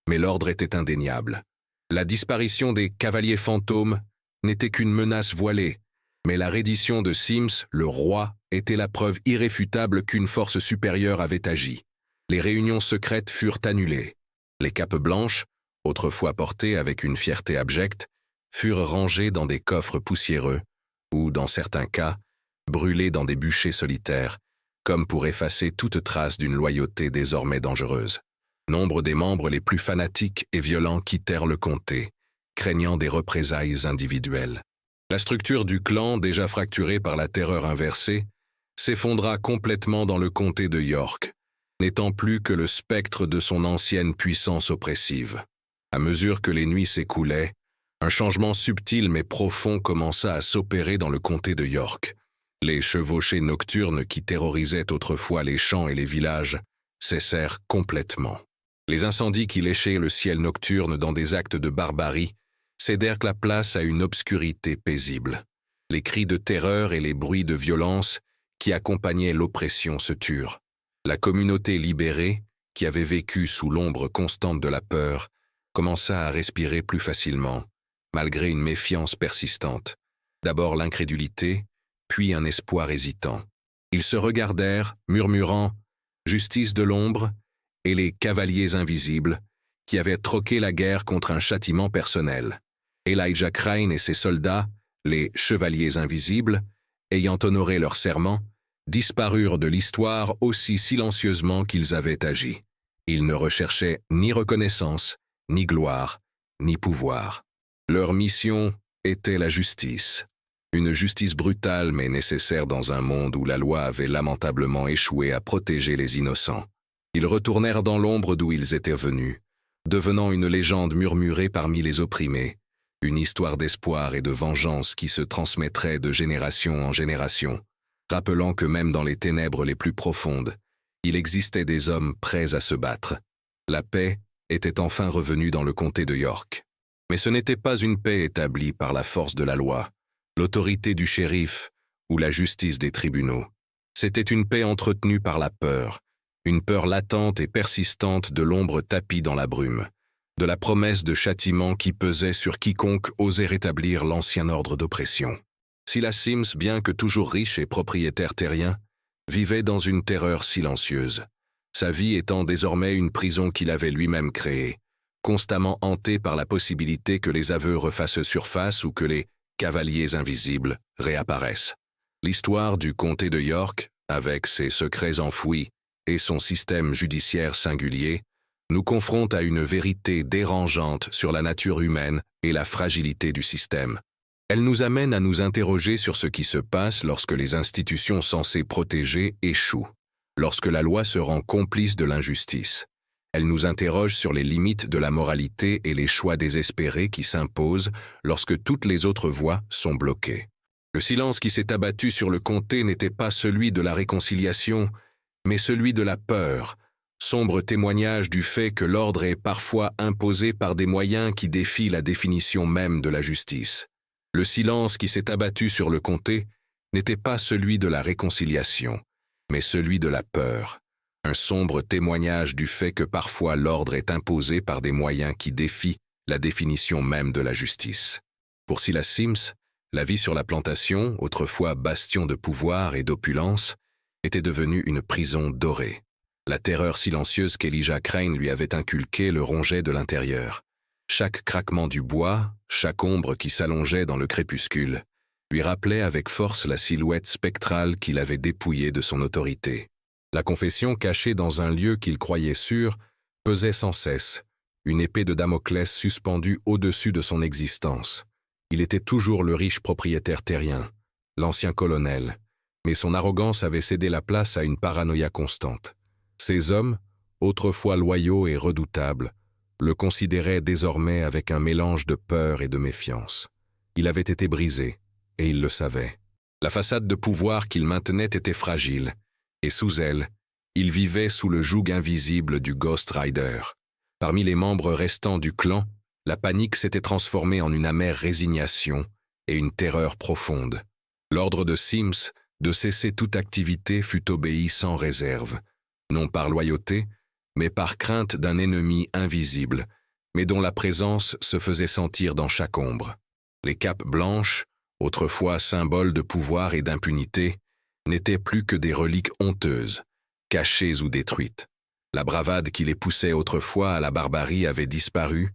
mais l'ordre était indéniable. La disparition des cavaliers fantômes n'était qu'une menace voilée, mais la reddition de Sims, le roi, était la preuve irréfutable qu'une force supérieure avait agi. Les réunions secrètes furent annulées. Les capes blanches, autrefois portées avec une fierté abjecte, furent rangées dans des coffres poussiéreux, ou, dans certains cas, brûlées dans des bûchers solitaires, comme pour effacer toute trace d'une loyauté désormais dangereuse. Nombre des membres les plus fanatiques et violents quittèrent le comté, craignant des représailles individuelles. La structure du clan, déjà fracturée par la terreur inversée, s'effondra complètement dans le comté de York, n'étant plus que le spectre de son ancienne puissance oppressive. À mesure que les nuits s'écoulaient, un changement subtil mais profond commença à s'opérer dans le comté de York. Les chevauchées nocturnes qui terrorisaient autrefois les champs et les villages cessèrent complètement. Les incendies qui léchaient le ciel nocturne dans des actes de barbarie cédèrent la place à une obscurité paisible. Les cris de terreur et les bruits de violence qui accompagnaient l'oppression se turent. La communauté libérée, qui avait vécu sous l'ombre constante de la peur, commença à respirer plus facilement, malgré une méfiance persistante. D'abord l'incrédulité, puis un espoir hésitant. Ils se regardèrent, murmurant « Justice de l'ombre » et les cavaliers invisibles, qui avaient troqué la guerre contre un châtiment personnel. Elijah Crane et ses soldats, les chevaliers invisibles, ayant honoré leur serment, disparurent de l'histoire aussi silencieusement qu'ils avaient agi. Ils ne recherchaient ni reconnaissance, ni gloire, ni pouvoir. Leur mission était la justice. Une justice brutale mais nécessaire dans un monde où la loi avait lamentablement échoué à protéger les innocents. Ils retournèrent dans l'ombre d'où ils étaient venus, devenant une légende murmurée parmi les opprimés, une histoire d'espoir et de vengeance qui se transmettrait de génération en génération, rappelant que même dans les ténèbres les plus profondes, il existait des hommes prêts à se battre. La paix était enfin revenue dans le comté de York. Mais ce n'était pas une paix établie par la force de la loi, l'autorité du shérif ou la justice des tribunaux. C'était une paix entretenue par la peur, une peur latente et persistante de l'ombre tapie dans la brume, de la promesse de châtiment qui pesait sur quiconque osait rétablir l'ancien ordre d'oppression. Silas Sims, bien que toujours riche et propriétaire terrien, vivait dans une terreur silencieuse, sa vie étant désormais une prison qu'il avait lui-même créée, constamment hanté par la possibilité que les aveux refassent surface ou que les cavaliers invisibles réapparaissent. L'histoire du comté de York, avec ses secrets enfouis et son système judiciaire singulier, nous confronte à une vérité dérangeante sur la nature humaine et la fragilité du système. Elle nous amène à nous interroger sur ce qui se passe lorsque les institutions censées protéger échouent, lorsque la loi se rend complice de l'injustice. Elle nous interroge sur les limites de la moralité et les choix désespérés qui s'imposent lorsque toutes les autres voies sont bloquées. Le silence qui s'est abattu sur le comté n'était pas celui de la réconciliation, mais celui de la peur, sombre témoignage du fait que l'ordre est parfois imposé par des moyens qui défient la définition même de la justice. Le silence qui s'est abattu sur le comté n'était pas celui de la réconciliation, mais celui de la peur, un sombre témoignage du fait que parfois l'ordre est imposé par des moyens qui défient la définition même de la justice. Pour Silas Sims, la vie sur la plantation, autrefois bastion de pouvoir et d'opulence, était devenue une prison dorée. La terreur silencieuse qu'Elijah Crane lui avait inculquée le rongeait de l'intérieur. Chaque craquement du bois, chaque ombre qui s'allongeait dans le crépuscule, lui rappelait avec force la silhouette spectrale qu'il avait dépouillée de son autorité. La confession cachée dans un lieu qu'il croyait sûr pesait sans cesse, une épée de Damoclès suspendue au-dessus de son existence. Il était toujours le riche propriétaire terrien, l'ancien colonel, mais son arrogance avait cédé la place à une paranoïa constante. Ces hommes, autrefois loyaux et redoutables, le considéraient désormais avec un mélange de peur et de méfiance. Il avait été brisé, et il le savait. La façade de pouvoir qu'il maintenait était fragile, et sous elle, il vivait sous le joug invisible du Ghost Rider. Parmi les membres restants du clan, la panique s'était transformée en une amère résignation et une terreur profonde. L'ordre de Sims de cesser toute activité fut obéi sans réserve, non par loyauté, mais par crainte d'un ennemi invisible, mais dont la présence se faisait sentir dans chaque ombre. Les capes blanches, autrefois symboles de pouvoir et d'impunité, n'étaient plus que des reliques honteuses, cachées ou détruites. La bravade qui les poussait autrefois à la barbarie avait disparu,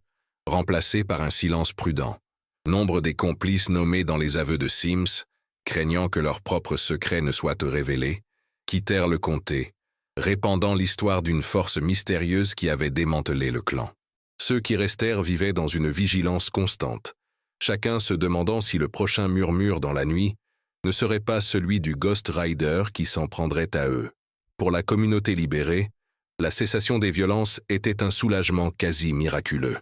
remplacée par un silence prudent. Nombre des complices nommés dans les aveux de Sims, craignant que leurs propres secrets ne soient révélés, quittèrent le comté, répandant l'histoire d'une force mystérieuse qui avait démantelé le clan. Ceux qui restèrent vivaient dans une vigilance constante, chacun se demandant si le prochain murmure dans la nuit ne serait pas celui du Ghost Rider qui s'en prendrait à eux. Pour la communauté libérée, La cessation des violences était un soulagement quasi miraculeux.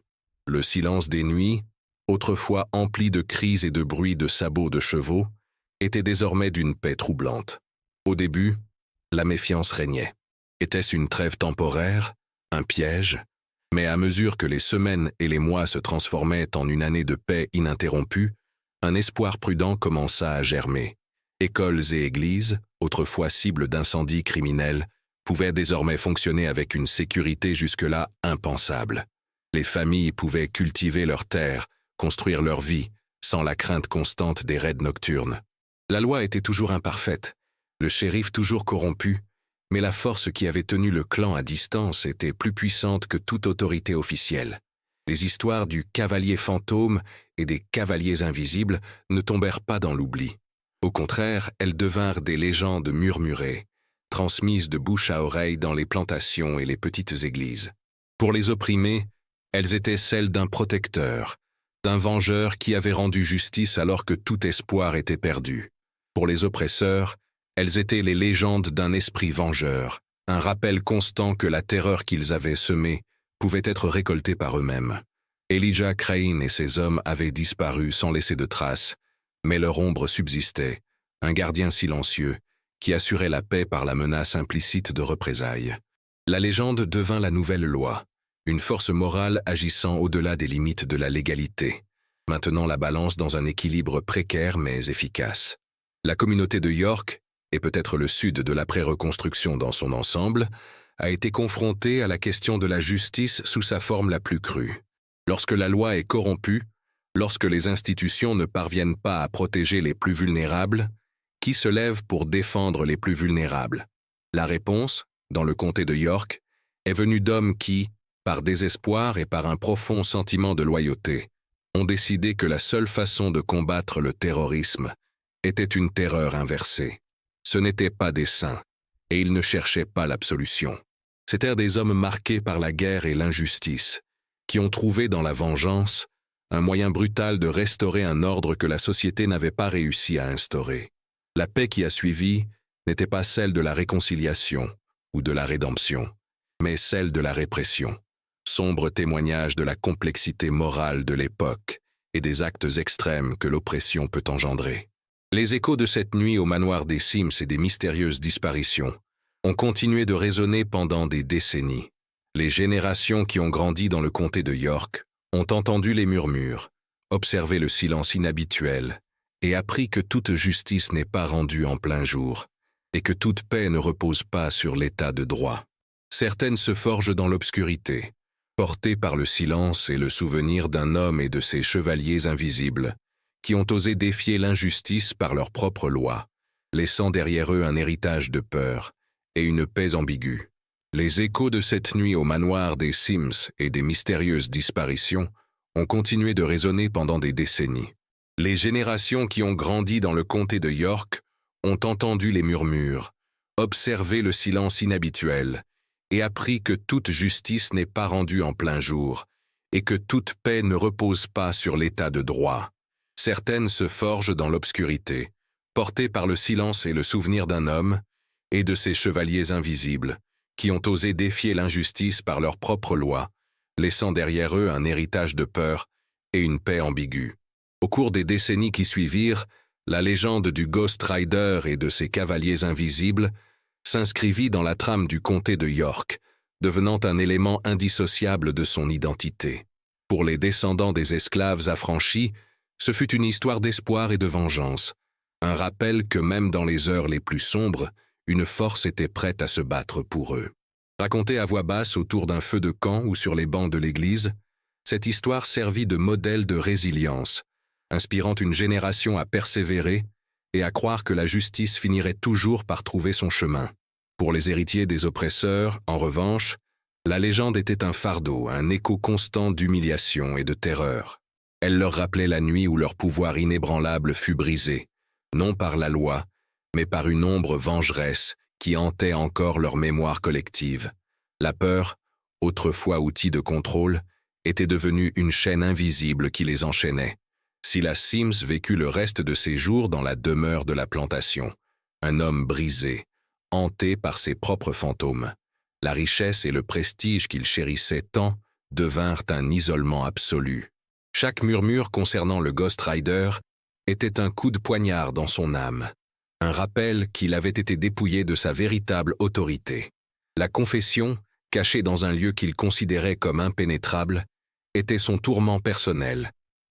Le silence des nuits, autrefois empli de cris et de bruits de sabots de chevaux, était désormais d'une paix troublante. Au début, la méfiance régnait. Était-ce une trêve temporaire, un piège? Mais à mesure que les semaines et les mois se transformaient en une année de paix ininterrompue, un espoir prudent commença à germer. Écoles et églises, autrefois cibles d'incendies criminels, pouvaient désormais fonctionner avec une sécurité jusque-là impensable. Les familles pouvaient cultiver leurs terres, construire leur vie, sans la crainte constante des raids nocturnes. La loi était toujours imparfaite, le shérif toujours corrompu, mais la force qui avait tenu le clan à distance était plus puissante que toute autorité officielle. Les histoires du cavalier fantôme et des cavaliers invisibles ne tombèrent pas dans l'oubli. Au contraire, elles devinrent des légendes murmurées, transmises de bouche à oreille dans les plantations et les petites églises. Pour les opprimés, elles étaient celles d'un protecteur, d'un vengeur qui avait rendu justice alors que tout espoir était perdu. Pour les oppresseurs, elles étaient les légendes d'un esprit vengeur, un rappel constant que la terreur qu'ils avaient semée pouvait être récoltée par eux-mêmes. Elijah Crane et ses hommes avaient disparu sans laisser de traces, mais leur ombre subsistait, un gardien silencieux, qui assurait la paix par la menace implicite de représailles. La légende devint la nouvelle loi, une force morale agissant au-delà des limites de la légalité, maintenant la balance dans un équilibre précaire mais efficace. La communauté de York, et peut-être le sud de l'après-reconstruction dans son ensemble, a été confrontée à la question de la justice sous sa forme la plus crue. Lorsque la loi est corrompue, lorsque les institutions ne parviennent pas à protéger les plus vulnérables, qui se lève pour défendre les plus vulnérables? La réponse, dans le comté de York, est venue d'hommes qui, par désespoir et par un profond sentiment de loyauté, ont décidé que la seule façon de combattre le terrorisme était une terreur inversée. Ce n'étaient pas des saints, et ils ne cherchaient pas l'absolution. C'étaient des hommes marqués par la guerre et l'injustice, qui ont trouvé dans la vengeance un moyen brutal de restaurer un ordre que la société n'avait pas réussi à instaurer. La paix qui a suivi n'était pas celle de la réconciliation ou de la rédemption, mais celle de la répression, sombre témoignage de la complexité morale de l'époque et des actes extrêmes que l'oppression peut engendrer. Les échos de cette nuit au manoir des Sims et des mystérieuses disparitions ont continué de résonner pendant des décennies. Les générations qui ont grandi dans le comté de York ont entendu les murmures, observé le silence inhabituel et appris que toute justice n'est pas rendue en plein jour et que toute paix ne repose pas sur l'état de droit. Certaines se forgent dans l'obscurité, portées par le silence et le souvenir d'un homme et de ses chevaliers invisibles qui ont osé défier l'injustice par leurs propres lois, laissant derrière eux un héritage de peur et une paix ambiguë. Les échos de cette nuit au manoir des Sims et des mystérieuses disparitions ont continué de résonner pendant des décennies. Les générations qui ont grandi dans le comté de York ont entendu les murmures, observé le silence inhabituel et appris que toute justice n'est pas rendue en plein jour et que toute paix ne repose pas sur l'état de droit. Certaines se forgent dans l'obscurité, portées par le silence et le souvenir d'un homme et de ses chevaliers invisibles, qui ont osé défier l'injustice par leurs propres lois, laissant derrière eux un héritage de peur et une paix ambiguë. Au cours des décennies qui suivirent, la légende du Ghost Rider et de ses cavaliers invisibles s'inscrivit dans la trame du comté de York, devenant un élément indissociable de son identité. Pour les descendants des esclaves affranchis, ce fut une histoire d'espoir et de vengeance, un rappel que même dans les heures les plus sombres, une force était prête à se battre pour eux. Racontée à voix basse autour d'un feu de camp ou sur les bancs de l'église, cette histoire servit de modèle de résilience, inspirant une génération à persévérer et à croire que la justice finirait toujours par trouver son chemin. Pour les héritiers des oppresseurs, en revanche, la légende était un fardeau, un écho constant d'humiliation et de terreur. Elle leur rappelait la nuit où leur pouvoir inébranlable fut brisé, non par la loi, mais par une ombre vengeresse qui hantait encore leur mémoire collective. La peur, autrefois outil de contrôle, était devenue une chaîne invisible qui les enchaînait. Silas Sims vécut le reste de ses jours dans la demeure de la plantation, un homme brisé, hanté par ses propres fantômes. La richesse et le prestige qu'il chérissait tant devinrent un isolement absolu. Chaque murmure concernant le Ghost Rider était un coup de poignard dans son âme, un rappel qu'il avait été dépouillé de sa véritable autorité. La confession, cachée dans un lieu qu'il considérait comme impénétrable, était son tourment personnel,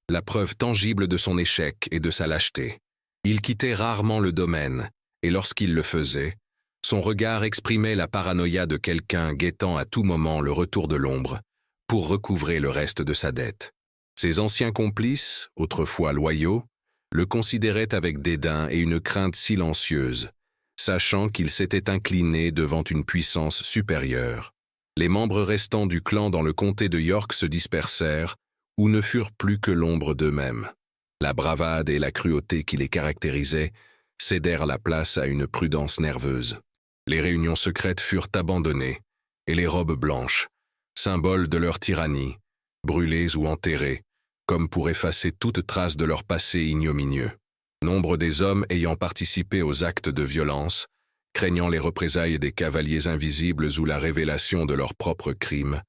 la preuve tangible de son échec et de sa lâcheté. Il quittait rarement le domaine, et lorsqu'il le faisait, son regard exprimait la paranoïa de quelqu'un guettant à tout moment le retour de l'ombre pour recouvrer le reste de sa dette. Ses anciens complices, autrefois loyaux, le considéraient avec dédain et une crainte silencieuse, sachant qu'il s'était incliné devant une puissance supérieure. Les membres restants du clan dans le comté de York se dispersèrent ou ne furent plus que l'ombre d'eux-mêmes. La bravade et la cruauté qui les caractérisaient cédèrent la place à une prudence nerveuse. Les réunions secrètes furent abandonnées, et les robes blanches, symboles de leur tyrannie, brûlées ou enterrées, comme pour effacer toute trace de leur passé ignominieux. Nombre des hommes ayant participé aux actes de violence, craignant les représailles des cavaliers invisibles ou la révélation de leurs propres crimes,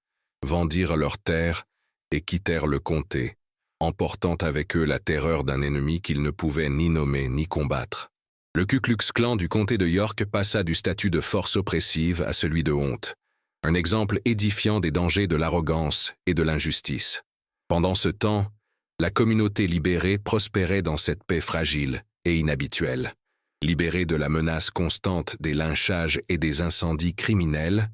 vendirent leurs terres et quittèrent le comté, emportant avec eux la terreur d'un ennemi qu'ils ne pouvaient ni nommer ni combattre. Le Ku Klux Klan du comté de York passa du statut de force oppressive à celui de honte, un exemple édifiant des dangers de l'arrogance et de l'injustice. Pendant ce temps, la communauté libérée prospérait dans cette paix fragile et inhabituelle. Libérée de la menace constante des lynchages et des incendies criminels,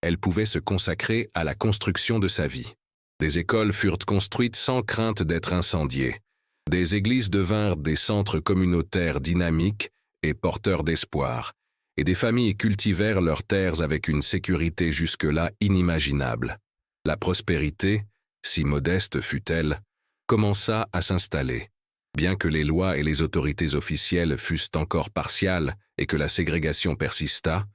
elle pouvait se consacrer à la construction de sa vie. Des écoles furent construites sans crainte d'être incendiées. Des églises devinrent des centres communautaires dynamiques et porteurs d'espoir, et des familles cultivèrent leurs terres avec une sécurité jusque-là inimaginable. La prospérité, si modeste fût-elle, commença à s'installer. Bien que les lois et les autorités officielles fussent encore partiales et que la ségrégation persistât,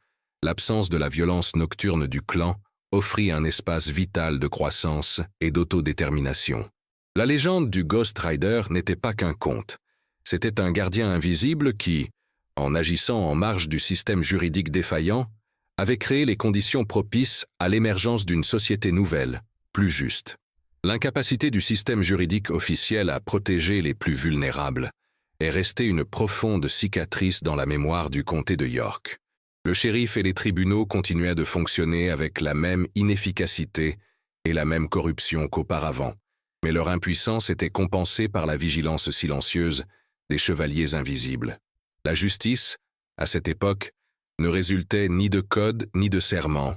l'absence de la violence nocturne du clan offrit un espace vital de croissance et d'autodétermination. La légende du Ghost Rider n'était pas qu'un conte. C'était un gardien invisible qui, en agissant en marge du système juridique défaillant, avait créé les conditions propices à l'émergence d'une société nouvelle, plus juste. L'incapacité du système juridique officiel à protéger les plus vulnérables est restée une profonde cicatrice dans la mémoire du comté de York. Le shérif et les tribunaux continuaient de fonctionner avec la même inefficacité et la même corruption qu'auparavant, mais leur impuissance était compensée par la vigilance silencieuse des chevaliers invisibles. La justice, à cette époque, ne résultait ni de code ni de serment,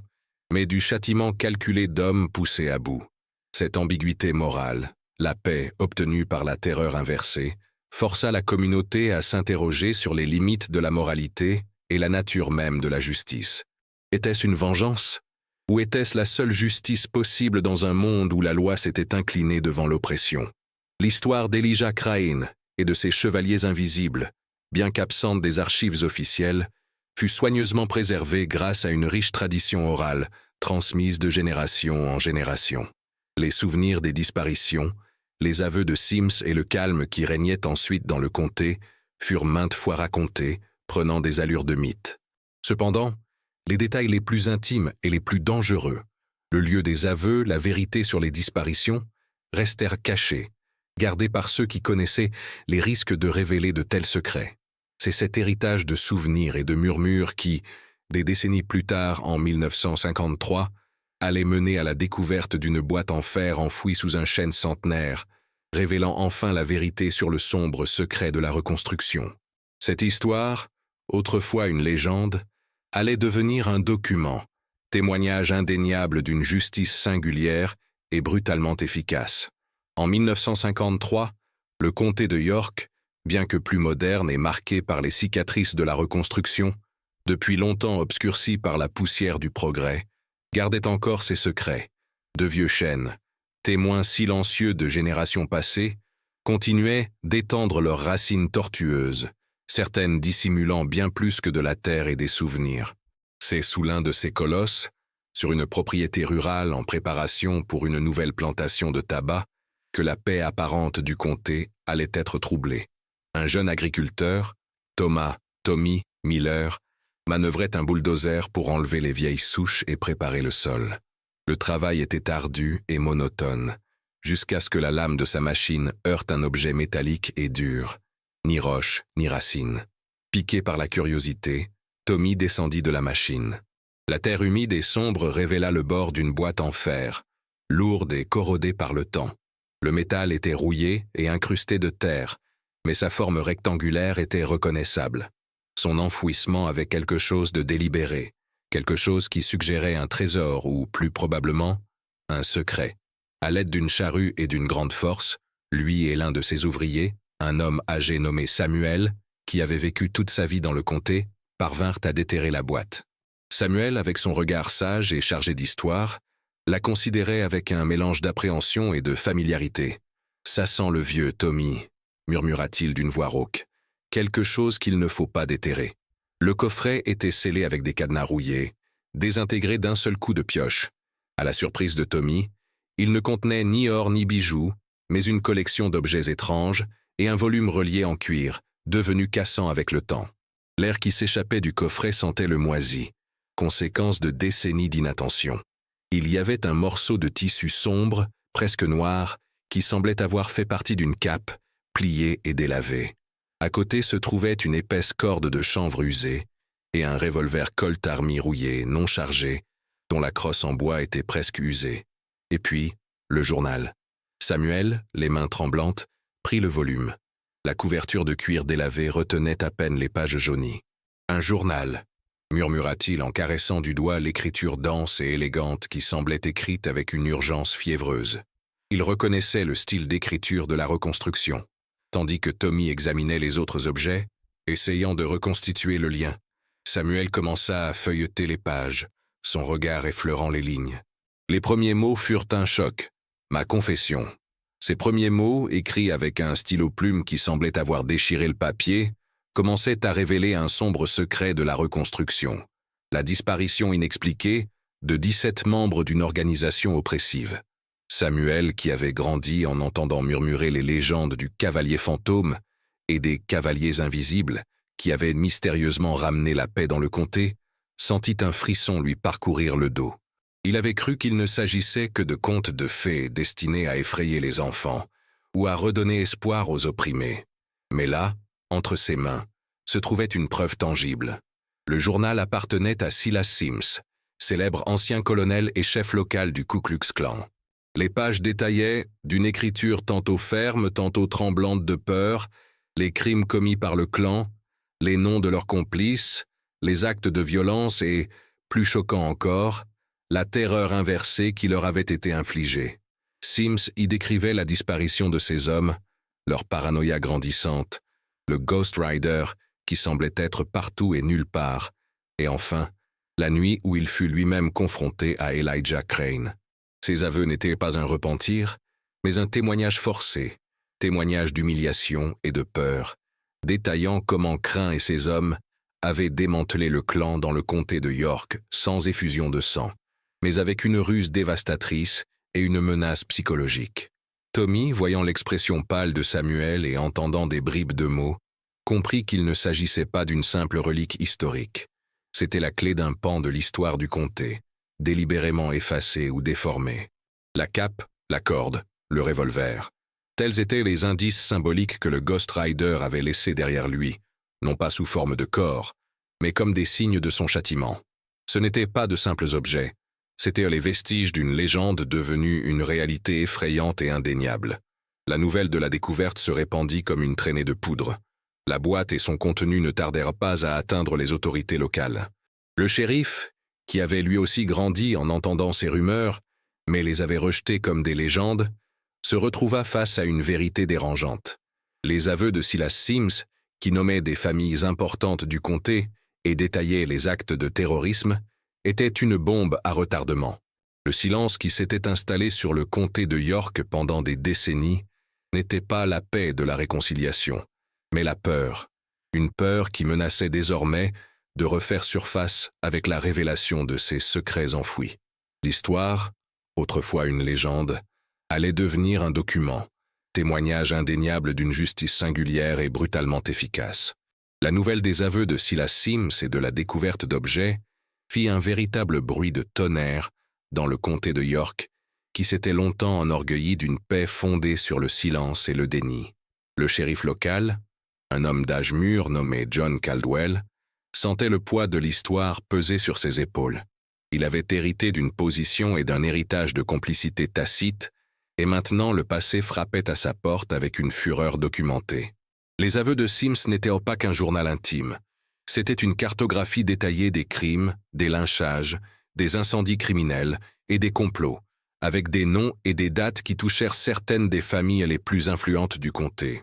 mais du châtiment calculé d'hommes poussés à bout. Cette ambiguïté morale, la paix obtenue par la terreur inversée, força la communauté à s'interroger sur les limites de la moralité et la nature même de la justice. Était-ce une vengeance? Ou était-ce la seule justice possible dans un monde où la loi s'était inclinée devant l'oppression? L'histoire d'Elijah Crane et de ses chevaliers invisibles, bien qu'absente des archives officielles, fut soigneusement préservée grâce à une riche tradition orale, transmise de génération en génération. Les souvenirs des disparitions, les aveux de Sims et le calme qui régnait ensuite dans le comté furent maintes fois racontés, prenant des allures de mythe. Cependant, les détails les plus intimes et les plus dangereux, le lieu des aveux, la vérité sur les disparitions, restèrent cachés, gardés par ceux qui connaissaient les risques de révéler de tels secrets. C'est cet héritage de souvenirs et de murmures qui, des décennies plus tard, en 1953, allait mener à la découverte d'une boîte en fer enfouie sous un chêne centenaire, révélant enfin la vérité sur le sombre secret de la reconstruction. Cette histoire, autrefois une légende, allait devenir un document, témoignage indéniable d'une justice singulière et brutalement efficace. En 1953, le comté de York, bien que plus moderne et marqué par les cicatrices de la reconstruction, depuis longtemps obscurci par la poussière du progrès, gardait encore ses secrets. De vieux chênes, témoins silencieux de générations passées, continuaient d'étendre leurs racines tortueuses, certaines dissimulant bien plus que de la terre et des souvenirs. C'est sous l'un de ces colosses, sur une propriété rurale en préparation pour une nouvelle plantation de tabac, que la paix apparente du comté allait être troublée. Un jeune agriculteur, Tommy Miller, manœuvrait un bulldozer pour enlever les vieilles souches et préparer le sol. Le travail était ardu et monotone, jusqu'à ce que la lame de sa machine heurte un objet métallique et dur, ni roche, ni racine. Piqué par la curiosité, Tommy descendit de la machine. La terre humide et sombre révéla le bord d'une boîte en fer, lourde et corrodée par le temps. Le métal était rouillé et incrusté de terre, mais sa forme rectangulaire était reconnaissable. Son enfouissement avait quelque chose de délibéré, quelque chose qui suggérait un trésor ou, plus probablement, un secret. À l'aide d'une charrue et d'une grande force, lui et l'un de ses ouvriers, un homme âgé nommé Samuel, qui avait vécu toute sa vie dans le comté, parvinrent à déterrer la boîte. Samuel, avec son regard sage et chargé d'histoire, la considérait avec un mélange d'appréhension et de familiarité. « Ça sent le vieux, Tommy », murmura-t-il d'une voix rauque. « Quelque chose qu'il ne faut pas déterrer. » Le coffret était scellé avec des cadenas rouillés, désintégrés d'un seul coup de pioche. À la surprise de Tommy, il ne contenait ni or ni bijoux, mais une collection d'objets étranges et un volume relié en cuir, devenu cassant avec le temps. L'air qui s'échappait du coffret sentait le moisi, conséquence de décennies d'inattention. Il y avait un morceau de tissu sombre, presque noir, qui semblait avoir fait partie d'une cape, pliée et délavée. À côté se trouvait une épaisse corde de chanvre usée et un revolver Colt Army rouillé, non chargé, dont la crosse en bois était presque usée. Et puis, le journal. Samuel, les mains tremblantes, prit le volume. La couverture de cuir délavé retenait à peine les pages jaunies. « Un journal », murmura-t-il en caressant du doigt l'écriture dense et élégante qui semblait écrite avec une urgence fiévreuse. Il reconnaissait le style d'écriture de la reconstruction. Tandis que Tommy examinait les autres objets, essayant de reconstituer le lien, Samuel commença à feuilleter les pages, son regard effleurant les lignes. Les premiers mots furent un choc. « Ma confession ». Ces premiers mots, écrits avec un stylo-plume qui semblait avoir déchiré le papier, commençaient à révéler un sombre secret de la reconstruction. La disparition inexpliquée de 17 membres d'une organisation oppressive. Samuel, qui avait grandi en entendant murmurer les légendes du cavalier fantôme et des cavaliers invisibles qui avaient mystérieusement ramené la paix dans le comté, sentit un frisson lui parcourir le dos. Il avait cru qu'il ne s'agissait que de contes de fées destinés à effrayer les enfants ou à redonner espoir aux opprimés. Mais là, entre ses mains, se trouvait une preuve tangible. Le journal appartenait à Silas Sims, célèbre ancien colonel et chef local du Ku Klux Klan. Les pages détaillaient, d'une écriture tantôt ferme, tantôt tremblante de peur, les crimes commis par le clan, les noms de leurs complices, les actes de violence et, plus choquant encore, la terreur inversée qui leur avait été infligée. Sims y décrivait la disparition de ces hommes, leur paranoïa grandissante, le Ghost Rider qui semblait être partout et nulle part, et enfin, la nuit où il fut lui-même confronté à Elijah Crane. Ses aveux n'étaient pas un repentir, mais un témoignage forcé, témoignage d'humiliation et de peur, détaillant comment Crane et ses hommes avaient démantelé le clan dans le comté de York sans effusion de sang, mais avec une ruse dévastatrice et une menace psychologique. Tommy, voyant l'expression pâle de Samuel et entendant des bribes de mots, comprit qu'il ne s'agissait pas d'une simple relique historique. C'était la clé d'un pan de l'histoire du comté, délibérément effacée ou déformée. La cape, la corde, le revolver. Tels étaient les indices symboliques que le Ghost Rider avait laissés derrière lui, non pas sous forme de corps, mais comme des signes de son châtiment. Ce n'étaient pas de simples objets, c'étaient les vestiges d'une légende devenue une réalité effrayante et indéniable. La nouvelle de la découverte se répandit comme une traînée de poudre. La boîte et son contenu ne tardèrent pas à atteindre les autorités locales. Le shérif, qui avait lui aussi grandi en entendant ces rumeurs, mais les avait rejetées comme des légendes, se retrouva face à une vérité dérangeante. Les aveux de Silas Sims, qui nommait des familles importantes du comté et détaillait les actes de terrorisme, étaient une bombe à retardement. Le silence qui s'était installé sur le comté de York pendant des décennies n'était pas la paix de la réconciliation, mais la peur, une peur qui menaçait désormais de refaire surface avec la révélation de ces secrets enfouis. L'histoire, autrefois une légende, allait devenir un document, témoignage indéniable d'une justice singulière et brutalement efficace. La nouvelle des aveux de Silas Sims et de la découverte d'objets fit un véritable bruit de tonnerre dans le comté de York, qui s'était longtemps enorgueilli d'une paix fondée sur le silence et le déni. Le shérif local, un homme d'âge mûr nommé John Caldwell, sentait le poids de l'histoire peser sur ses épaules. Il avait hérité d'une position et d'un héritage de complicité tacite, et maintenant le passé frappait à sa porte avec une fureur documentée. Les aveux de Sims n'étaient pas qu'un journal intime. C'était une cartographie détaillée des crimes, des lynchages, des incendies criminels et des complots, avec des noms et des dates qui touchèrent certaines des familles les plus influentes du comté.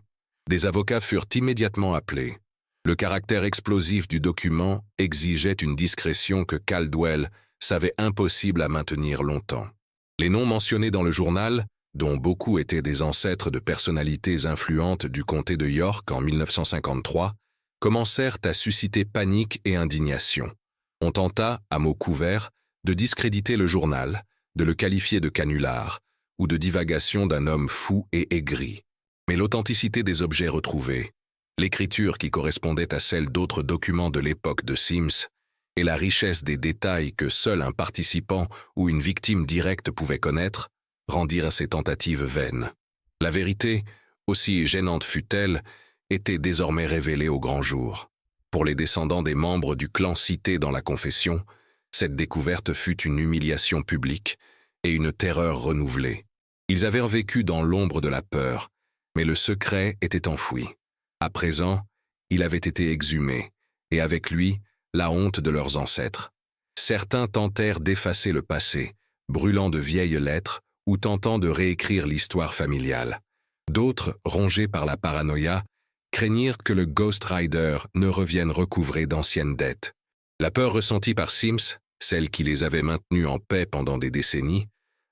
Des avocats furent immédiatement appelés. Le caractère explosif du document exigeait une discrétion que Caldwell savait impossible à maintenir longtemps. Les noms mentionnés dans le journal, dont beaucoup étaient des ancêtres de personnalités influentes du comté de York en 1953, commencèrent à susciter panique et indignation. On tenta, à mots couverts, de discréditer le journal, de le qualifier de canular, ou de divagation d'un homme fou et aigri. Mais l'authenticité des objets retrouvés, l'écriture qui correspondait à celle d'autres documents de l'époque de Sims, et la richesse des détails que seul un participant ou une victime directe pouvait connaître, rendirent ces tentatives vaines. La vérité, aussi gênante fût-elle, était désormais révélée au grand jour. Pour les descendants des membres du clan cité dans la confession, cette découverte fut une humiliation publique et une terreur renouvelée. Ils avaient vécu dans l'ombre de la peur, mais le secret était enfoui. À présent, il avait été exhumé, et avec lui, la honte de leurs ancêtres. Certains tentèrent d'effacer le passé, brûlant de vieilles lettres ou tentant de réécrire l'histoire familiale. D'autres, rongés par la paranoïa, craignirent que le Ghost Rider ne revienne recouvrer d'anciennes dettes. La peur ressentie par Sims, celle qui les avait maintenus en paix pendant des décennies,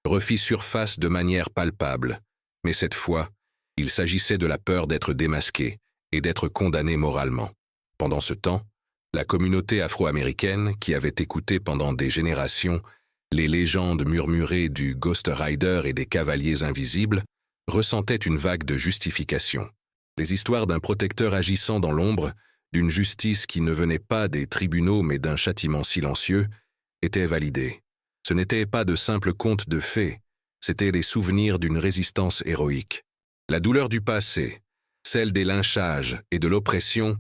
refit surface de manière palpable, mais cette fois, il s'agissait de la peur d'être démasqué et d'être condamné moralement. Pendant ce temps, la communauté afro-américaine, qui avait écouté pendant des générations les légendes murmurées du Ghost Rider et des cavaliers invisibles, ressentait une vague de justification. Les histoires d'un protecteur agissant dans l'ombre, d'une justice qui ne venait pas des tribunaux mais d'un châtiment silencieux, étaient validées. Ce n'étaient pas de simples contes de fées, c'étaient les souvenirs d'une résistance héroïque. La douleur du passé, celle des lynchages et de l'oppression,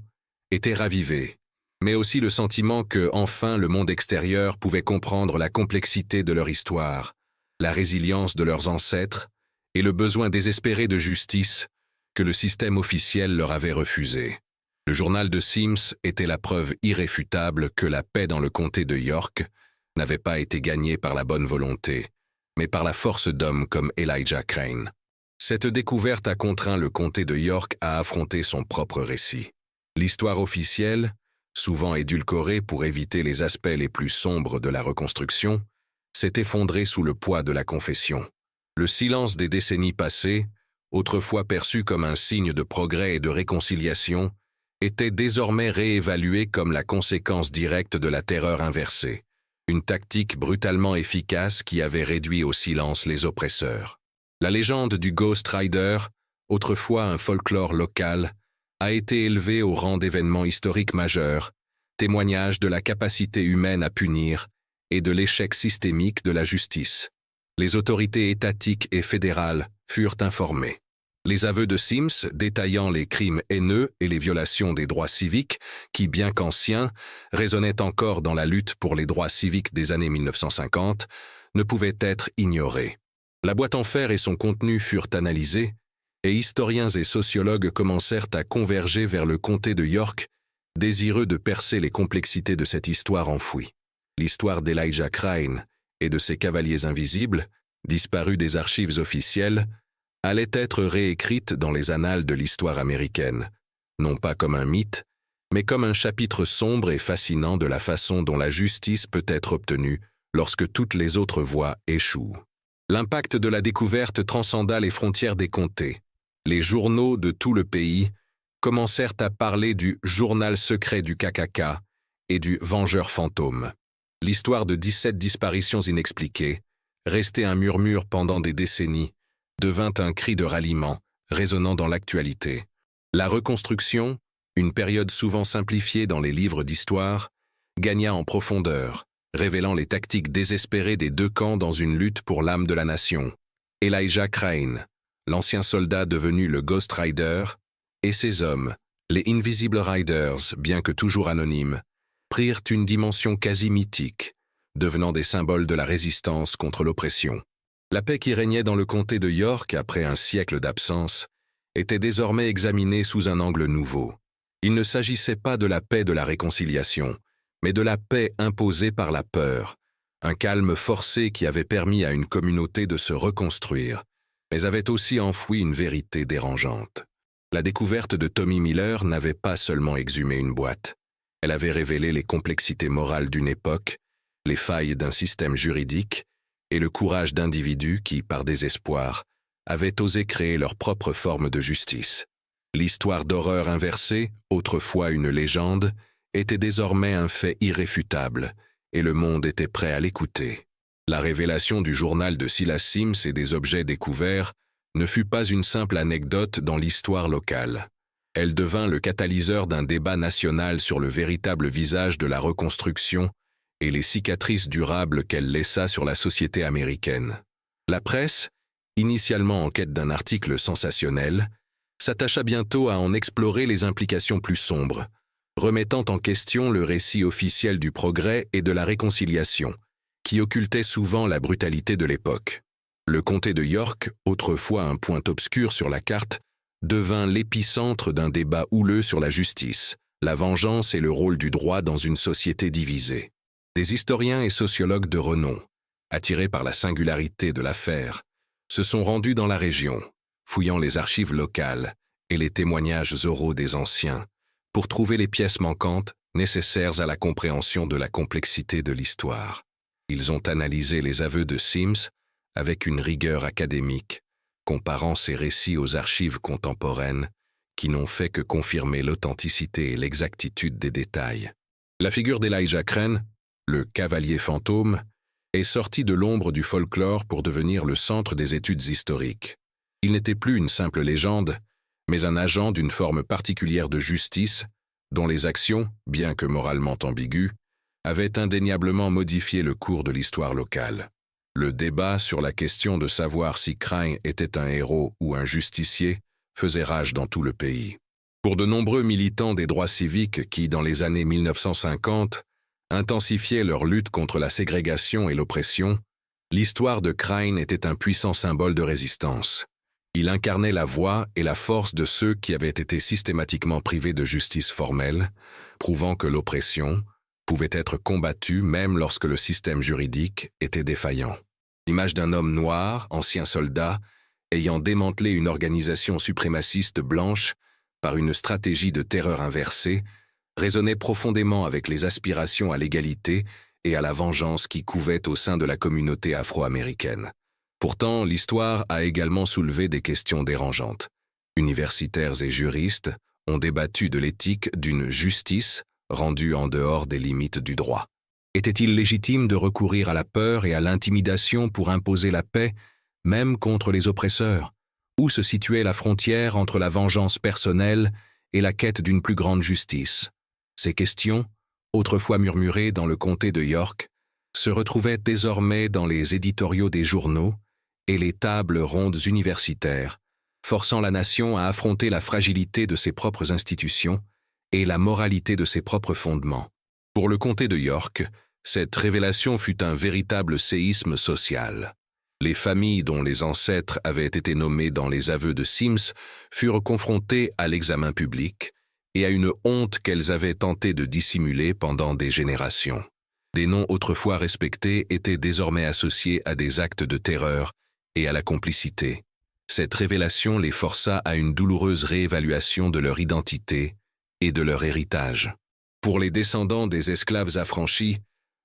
était ravivée, mais aussi le sentiment que, enfin, le monde extérieur pouvait comprendre la complexité de leur histoire, la résilience de leurs ancêtres et le besoin désespéré de justice que le système officiel leur avait refusé. Le journal de Sims était la preuve irréfutable que la paix dans le comté de York n'avait pas été gagnée par la bonne volonté, mais par la force d'hommes comme Elijah Crane. Cette découverte a contraint le comté de York à affronter son propre récit. L'histoire officielle, souvent édulcorée pour éviter les aspects les plus sombres de la reconstruction, s'est effondrée sous le poids de la confession. Le silence des décennies passées, autrefois perçu comme un signe de progrès et de réconciliation, était désormais réévalué comme la conséquence directe de la terreur inversée, une tactique brutalement efficace qui avait réduit au silence les oppresseurs. La légende du Ghost Rider, autrefois un folklore local, a été élevée au rang d'événement historique majeur, témoignage de la capacité humaine à punir et de l'échec systémique de la justice. Les autorités étatiques et fédérales furent informées. Les aveux de Sims détaillant les crimes haineux et les violations des droits civiques, qui, bien qu'anciens, résonnaient encore dans la lutte pour les droits civiques des années 1950, ne pouvaient être ignorés. La boîte en fer et son contenu furent analysés, et historiens et sociologues commencèrent à converger vers le comté de York, désireux de percer les complexités de cette histoire enfouie. L'histoire d'Elijah Crane et de ses cavaliers invisibles, disparus des archives officielles, allait être réécrite dans les annales de l'histoire américaine, non pas comme un mythe, mais comme un chapitre sombre et fascinant de la façon dont la justice peut être obtenue lorsque toutes les autres voies échouent. L'impact de la découverte transcenda les frontières des comtés. Les journaux de tout le pays commencèrent à parler du journal secret du KKK et du vengeur fantôme. L'histoire de 17 disparitions inexpliquées, restée un murmure pendant des décennies, devint un cri de ralliement, résonnant dans l'actualité. La reconstruction, une période souvent simplifiée dans les livres d'histoire, gagna en profondeur, révélant les tactiques désespérées des deux camps dans une lutte pour l'âme de la nation. Elijah Crane, l'ancien soldat devenu le Ghost Rider, et ses hommes, les Invisible Riders, bien que toujours anonymes, prirent une dimension quasi mythique, devenant des symboles de la résistance contre l'oppression. La paix qui régnait dans le comté de York après un siècle d'absence était désormais examinée sous un angle nouveau. Il ne s'agissait pas de la paix de la réconciliation, mais de la paix imposée par la peur, un calme forcé qui avait permis à une communauté de se reconstruire, mais avait aussi enfoui une vérité dérangeante. La découverte de Tommy Miller n'avait pas seulement exhumé une boîte, elle avait révélé les complexités morales d'une époque, les failles d'un système juridique et le courage d'individus qui, par désespoir, avaient osé créer leur propre forme de justice. L'histoire d'horreur inversée, autrefois une légende, était désormais un fait irréfutable, et le monde était prêt à l'écouter. La révélation du journal de Silas Sims et des objets découverts ne fut pas une simple anecdote dans l'histoire locale. Elle devint le catalyseur d'un débat national sur le véritable visage de la reconstruction et les cicatrices durables qu'elle laissa sur la société américaine. La presse, initialement en quête d'un article sensationnel, s'attacha bientôt à en explorer les implications plus sombres, remettant en question le récit officiel du progrès et de la réconciliation, qui occultait souvent la brutalité de l'époque. Le comté de York, autrefois un point obscur sur la carte, devint l'épicentre d'un débat houleux sur la justice, la vengeance et le rôle du droit dans une société divisée. Des historiens et sociologues de renom, attirés par la singularité de l'affaire, se sont rendus dans la région, fouillant les archives locales et les témoignages oraux des anciens, pour trouver les pièces manquantes nécessaires à la compréhension de la complexité de l'histoire. Ils ont analysé les aveux de Sims avec une rigueur académique, comparant ces récits aux archives contemporaines qui n'ont fait que confirmer l'authenticité et l'exactitude des détails. La figure d'Elijah Crane, le cavalier fantôme, est sortie de l'ombre du folklore pour devenir le centre des études historiques. Il n'était plus une simple légende, mais un agent d'une forme particulière de justice, dont les actions, bien que moralement ambiguës, avaient indéniablement modifié le cours de l'histoire locale. Le débat sur la question de savoir si Crane était un héros ou un justicier faisait rage dans tout le pays. Pour de nombreux militants des droits civiques qui, dans les années 1950, intensifiaient leur lutte contre la ségrégation et l'oppression, l'histoire de Crane était un puissant symbole de résistance. Il incarnait la voix et la force de ceux qui avaient été systématiquement privés de justice formelle, prouvant que l'oppression pouvait être combattue même lorsque le système juridique était défaillant. L'image d'un homme noir, ancien soldat, ayant démantelé une organisation suprémaciste blanche par une stratégie de terreur inversée, résonnait profondément avec les aspirations à l'égalité et à la vengeance qui couvaient au sein de la communauté afro-américaine. Pourtant, l'histoire a également soulevé des questions dérangeantes. Universitaires et juristes ont débattu de l'éthique d'une justice rendue en dehors des limites du droit. Était-il légitime de recourir à la peur et à l'intimidation pour imposer la paix, même contre les oppresseurs? Où se situait la frontière entre la vengeance personnelle et la quête d'une plus grande justice? Ces questions, autrefois murmurées dans le comté de York, se retrouvaient désormais dans les éditoriaux des journaux et les tables rondes universitaires, forçant la nation à affronter la fragilité de ses propres institutions et la moralité de ses propres fondements. Pour le comté de York, cette révélation fut un véritable séisme social. Les familles dont les ancêtres avaient été nommés dans les aveux de Sims furent confrontées à l'examen public et à une honte qu'elles avaient tenté de dissimuler pendant des générations. Des noms autrefois respectés étaient désormais associés à des actes de terreur et à la complicité. Cette révélation les força à une douloureuse réévaluation de leur identité et de leur héritage. Pour les descendants des esclaves affranchis,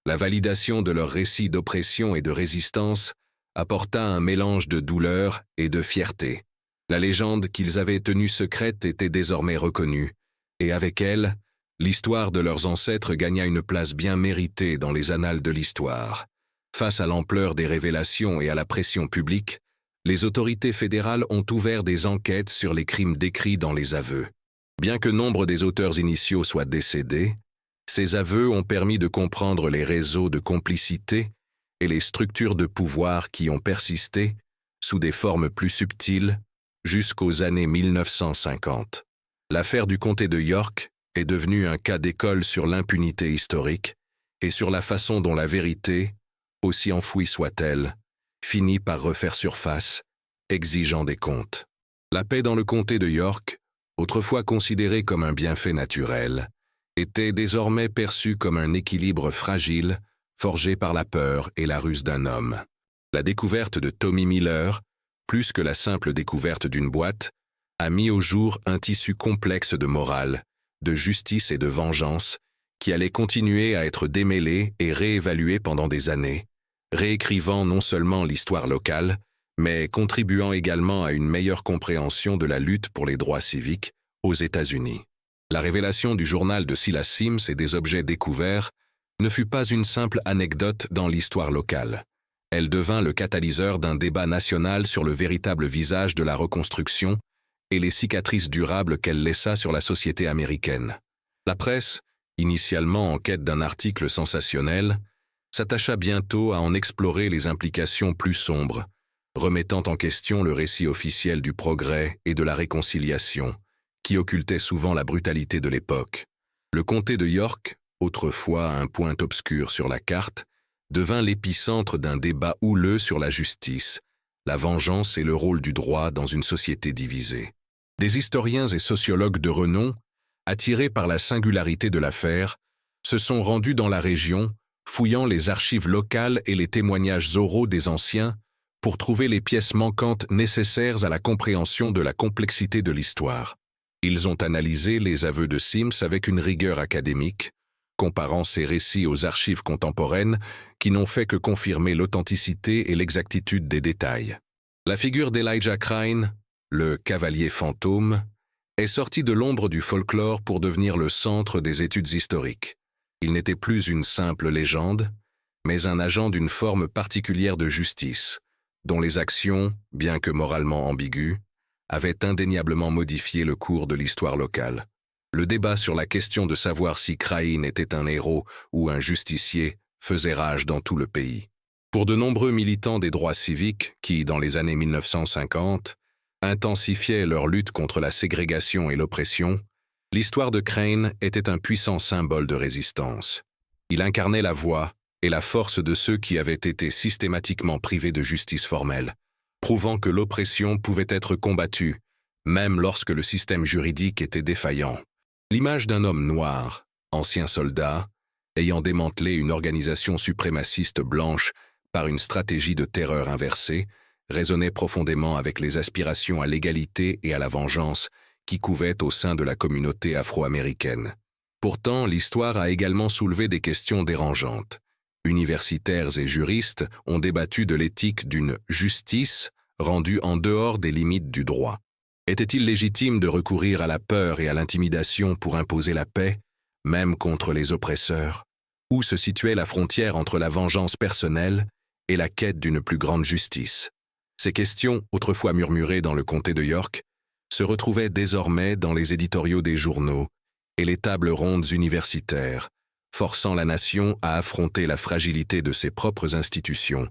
la validation de leur récit d'oppression et de résistance apporta un mélange de douleur et de fierté. La légende qu'ils avaient tenue secrète était désormais reconnue, et avec elle, l'histoire de leurs ancêtres gagna une place bien méritée dans les annales de l'histoire. Face à l'ampleur des révélations et à la pression publique, les autorités fédérales ont ouvert des enquêtes sur les crimes décrits dans les aveux. Bien que nombre des auteurs initiaux soient décédés, ces aveux ont permis de comprendre les réseaux de complicité et les structures de pouvoir qui ont persisté, sous des formes plus subtiles, jusqu'aux années 1950. L'affaire du comté de York est devenue un cas d'école sur l'impunité historique et sur la façon dont la vérité, aussi enfouie soit-elle, finit par refaire surface, exigeant des comptes. La paix dans le comté de York, autrefois considérée comme un bienfait naturel, était désormais perçue comme un équilibre fragile, forgé par la peur et la ruse d'un homme. La découverte de Tommy Miller, plus que la simple découverte d'une boîte, a mis au jour un tissu complexe de morale, de justice et de vengeance qui allait continuer à être démêlé et réévalué pendant des années, réécrivant non seulement l'histoire locale, mais contribuant également à une meilleure compréhension de la lutte pour les droits civiques aux États-Unis. La révélation du journal de Silas Sims et des objets découverts ne fut pas une simple anecdote dans l'histoire locale. Elle devint le catalyseur d'un débat national sur le véritable visage de la reconstruction et les cicatrices durables qu'elle laissa sur la société américaine. La presse, initialement en quête d'un article sensationnel, s'attacha bientôt à en explorer les implications plus sombres, remettant en question le récit officiel du progrès et de la réconciliation, qui occultait souvent la brutalité de l'époque. Le comté de York, autrefois un point obscur sur la carte, devint l'épicentre d'un débat houleux sur la justice, la vengeance et le rôle du droit dans une société divisée. Des historiens et sociologues de renom, attirés par la singularité de l'affaire, se sont rendus dans la région, fouillant les archives locales et les témoignages oraux des anciens pour trouver les pièces manquantes nécessaires à la compréhension de la complexité de l'histoire. Ils ont analysé les aveux de Sims avec une rigueur académique, comparant ces récits aux archives contemporaines qui n'ont fait que confirmer l'authenticité et l'exactitude des détails. La figure d'Elijah Crane, le cavalier fantôme, est sortie de l'ombre du folklore pour devenir le centre des études historiques. Il n'était plus une simple légende, mais un agent d'une forme particulière de justice, dont les actions, bien que moralement ambiguës, avaient indéniablement modifié le cours de l'histoire locale. Le débat sur la question de savoir si Crane était un héros ou un justicier faisait rage dans tout le pays. Pour de nombreux militants des droits civiques qui, dans les années 1950, intensifiaient leur lutte contre la ségrégation et l'oppression, l'histoire de Crane était un puissant symbole de résistance. Il incarnait la voix et la force de ceux qui avaient été systématiquement privés de justice formelle, prouvant que l'oppression pouvait être combattue, même lorsque le système juridique était défaillant. L'image d'un homme noir, ancien soldat, ayant démantelé une organisation suprémaciste blanche par une stratégie de terreur inversée, résonnait profondément avec les aspirations à l'égalité et à la vengeance qui couvaient au sein de la communauté afro-américaine. Pourtant, l'histoire a également soulevé des questions dérangeantes. Universitaires et juristes ont débattu de l'éthique d'une justice rendue en dehors des limites du droit. Était-il légitime de recourir à la peur et à l'intimidation pour imposer la paix, même contre les oppresseurs? Où se situait la frontière entre la vengeance personnelle et la quête d'une plus grande justice? Ces questions, autrefois murmurées dans le comté de York, se retrouvaient désormais dans les éditoriaux des journaux et les tables rondes universitaires, forçant la nation à affronter la fragilité de ses propres institutions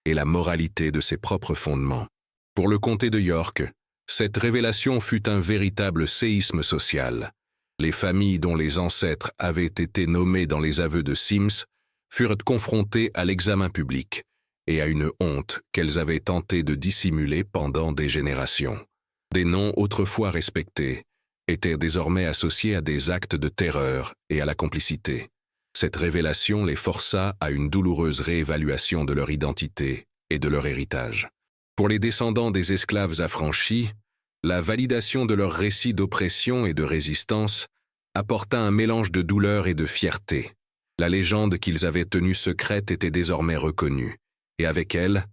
et la moralité de ses propres fondements. Pour le comté de York, cette révélation fut un véritable séisme social. Les familles dont les ancêtres avaient été nommés dans les aveux de Sims furent confrontées à l'examen public et à une honte qu'elles avaient tenté de dissimuler pendant des générations. Des noms autrefois respectés étaient désormais associés à des actes de terreur et à la complicité. Cette révélation les força à une douloureuse réévaluation de leur identité et de leur héritage. Pour les descendants des esclaves affranchis, la validation de leur récit d'oppression et de résistance apporta un mélange de douleur et de fierté. La légende qu'ils avaient tenue secrète était désormais reconnue, et avec elle,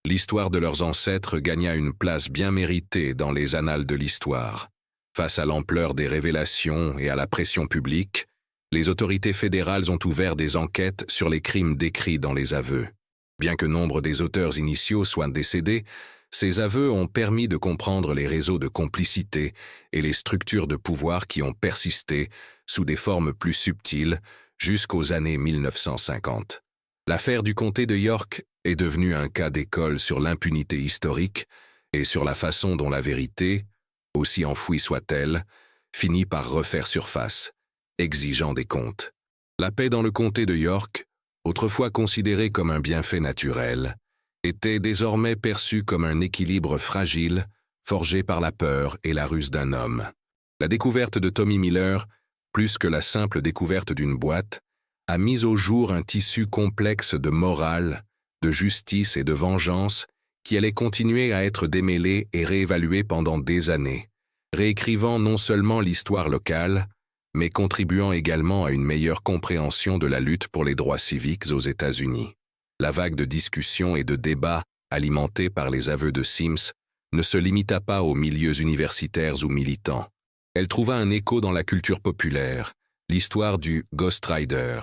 l'histoire de leurs ancêtres gagna une place bien méritée dans les annales de l'histoire. Face à l'ampleur des révélations et à la pression publique, les autorités fédérales ont ouvert des enquêtes sur les crimes décrits dans les aveux. Bien que nombre des auteurs initiaux soient décédés, Ces aveux ont permis de comprendre les réseaux de complicité et les structures de pouvoir qui ont persisté sous des formes plus subtiles jusqu'aux années 1950. L'affaire du comté de York est devenue un cas d'école sur l'impunité historique et sur la façon dont la vérité, aussi enfouie soit-elle, finit par refaire surface, exigeant des comptes. La paix dans le comté de York, autrefois considérée comme un bienfait naturel, était désormais perçue comme un équilibre fragile, forgé par la peur et la ruse d'un homme. La découverte de Tommy Miller, plus que la simple découverte d'une boîte, a mis au jour un tissu complexe de morale, de justice et de vengeance qui allait continuer à être démêlé et réévalué pendant des années, réécrivant non seulement l'histoire locale, mais contribuant également à une meilleure compréhension de la lutte pour les droits civiques aux États-Unis. La vague de discussions et de débats alimentée par les aveux de Sims ne se limita pas aux milieux universitaires ou militants. Elle trouva un écho dans la culture populaire, l'histoire du Ghost Rider,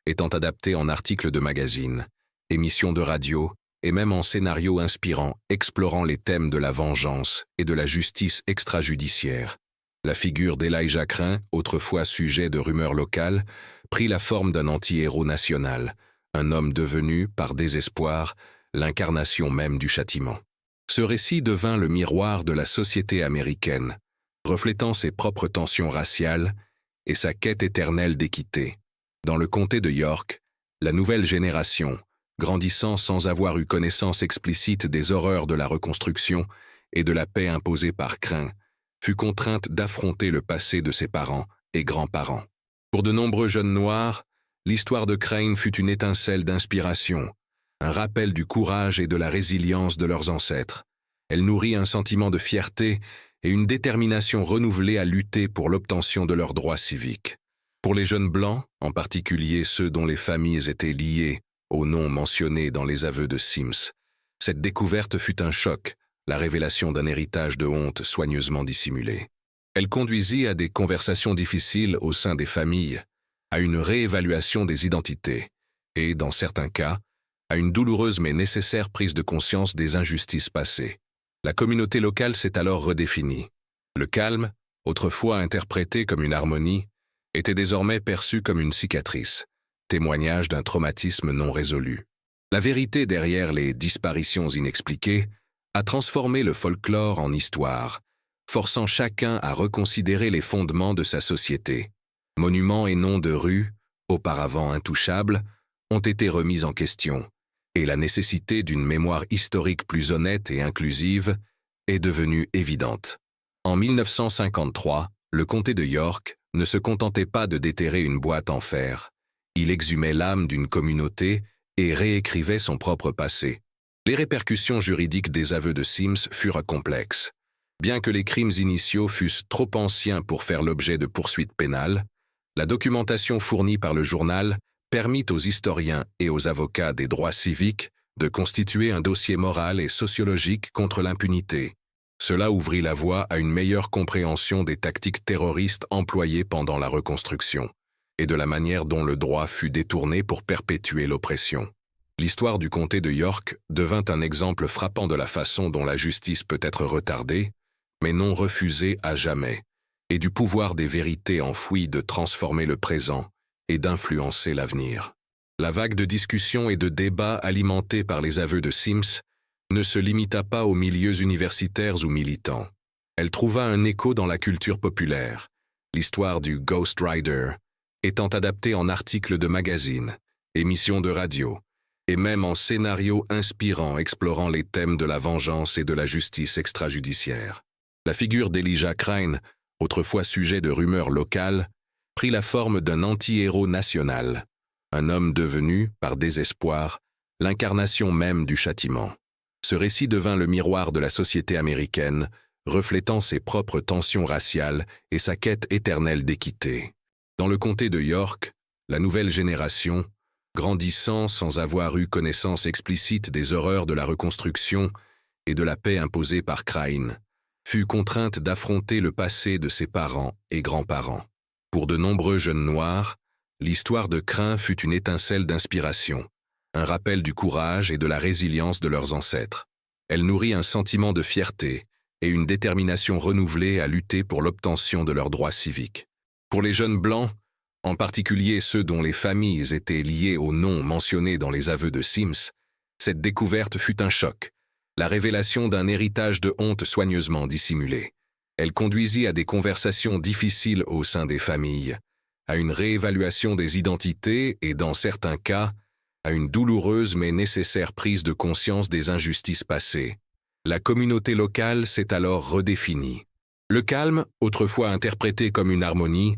étant adaptée en articles de magazines, émissions de radio et même en scénarios inspirants explorant les thèmes de la vengeance et de la justice extrajudiciaire. La figure d'Elijah Crain, autrefois sujet de rumeurs locales, prit la forme d'un anti-héros national, un homme devenu, par désespoir, l'incarnation même du châtiment. Ce récit devint le miroir de la société américaine, reflétant ses propres tensions raciales et sa quête éternelle d'équité. Dans le comté de York, la nouvelle génération, grandissant sans avoir eu connaissance explicite des horreurs de la reconstruction et de la paix imposée par Crain, fut contrainte d'affronter le passé de ses parents et grands-parents. Pour de nombreux jeunes noirs, l'histoire de Crain fut une étincelle d'inspiration, un rappel du courage et de la résilience de leurs ancêtres. Elle nourrit un sentiment de fierté et une détermination renouvelée à lutter pour l'obtention de leurs droits civiques. Pour les jeunes blancs, en particulier ceux dont les familles étaient liées aux noms mentionnés dans les aveux de Sims, cette découverte fut un choc, la révélation d'un héritage de honte soigneusement dissimulé. Elle conduisit à des conversations difficiles au sein des familles, à une réévaluation des identités et, dans certains cas, à une douloureuse mais nécessaire prise de conscience des injustices passées. La communauté locale s'est alors redéfinie. Le calme, autrefois interprété comme une harmonie, était désormais perçu comme une cicatrice, témoignage d'un traumatisme non résolu. La vérité derrière les disparitions inexpliquées a transformé le folklore en histoire, forçant chacun à reconsidérer les fondements de sa société. Monuments et noms de rues, auparavant intouchables, ont été remis en question, et la nécessité d'une mémoire historique plus honnête et inclusive est devenue évidente. En 1953, le comté de York ne se contentait pas de déterrer une boîte en fer. Il exhumait l'âme d'une communauté et réécrivait son propre passé. Les répercussions juridiques des aveux de Sims furent complexes. Bien que les crimes initiaux fussent trop anciens pour faire l'objet de poursuites pénales, la documentation fournie par le journal permit aux historiens et aux avocats des droits civiques de constituer un dossier moral et sociologique contre l'impunité. Cela ouvrit la voie à une meilleure compréhension des tactiques terroristes employées pendant la reconstruction et de la manière dont le droit fut détourné pour perpétuer l'oppression. L'histoire du comté de York devint un exemple frappant de la façon dont la justice peut être retardée, mais non refusée à jamais, et du pouvoir des vérités enfouies de transformer le présent et d'influencer l'avenir. La vague de discussions et de débats alimentés par les aveux de Sims ne se limita pas aux milieux universitaires ou militants. Elle trouva un écho dans la culture populaire, l'histoire du Ghost Rider étant adaptée en articles de magazines, émissions de radio, et même en scénarios inspirants explorant les thèmes de la vengeance et de la justice extrajudiciaire. La figure d'Elijah Crain, autrefois sujet de rumeurs locales, prit la forme d'un anti-héros national, un homme devenu, par désespoir, l'incarnation même du châtiment. Ce récit devint le miroir de la société américaine, reflétant ses propres tensions raciales et sa quête éternelle d'équité. Dans le comté de York, la nouvelle génération, grandissant sans avoir eu connaissance explicite des horreurs de la reconstruction et de la paix imposée par Crain, fut contrainte d'affronter le passé de ses parents et grands-parents. Pour de nombreux jeunes noirs, l'histoire de Crain fut une étincelle d'inspiration, un rappel du courage et de la résilience de leurs ancêtres. Elle nourrit un sentiment de fierté et une détermination renouvelée à lutter pour l'obtention de leurs droits civiques. Pour les jeunes blancs, en particulier ceux dont les familles étaient liées aux noms mentionnés dans les aveux de Sims, cette découverte fut un choc, la révélation d'un héritage de honte soigneusement dissimulé. Elle conduisit à des conversations difficiles au sein des familles, à une réévaluation des identités et, dans certains cas, à une douloureuse mais nécessaire prise de conscience des injustices passées. La communauté locale s'est alors redéfinie. Le calme, autrefois interprété comme une harmonie,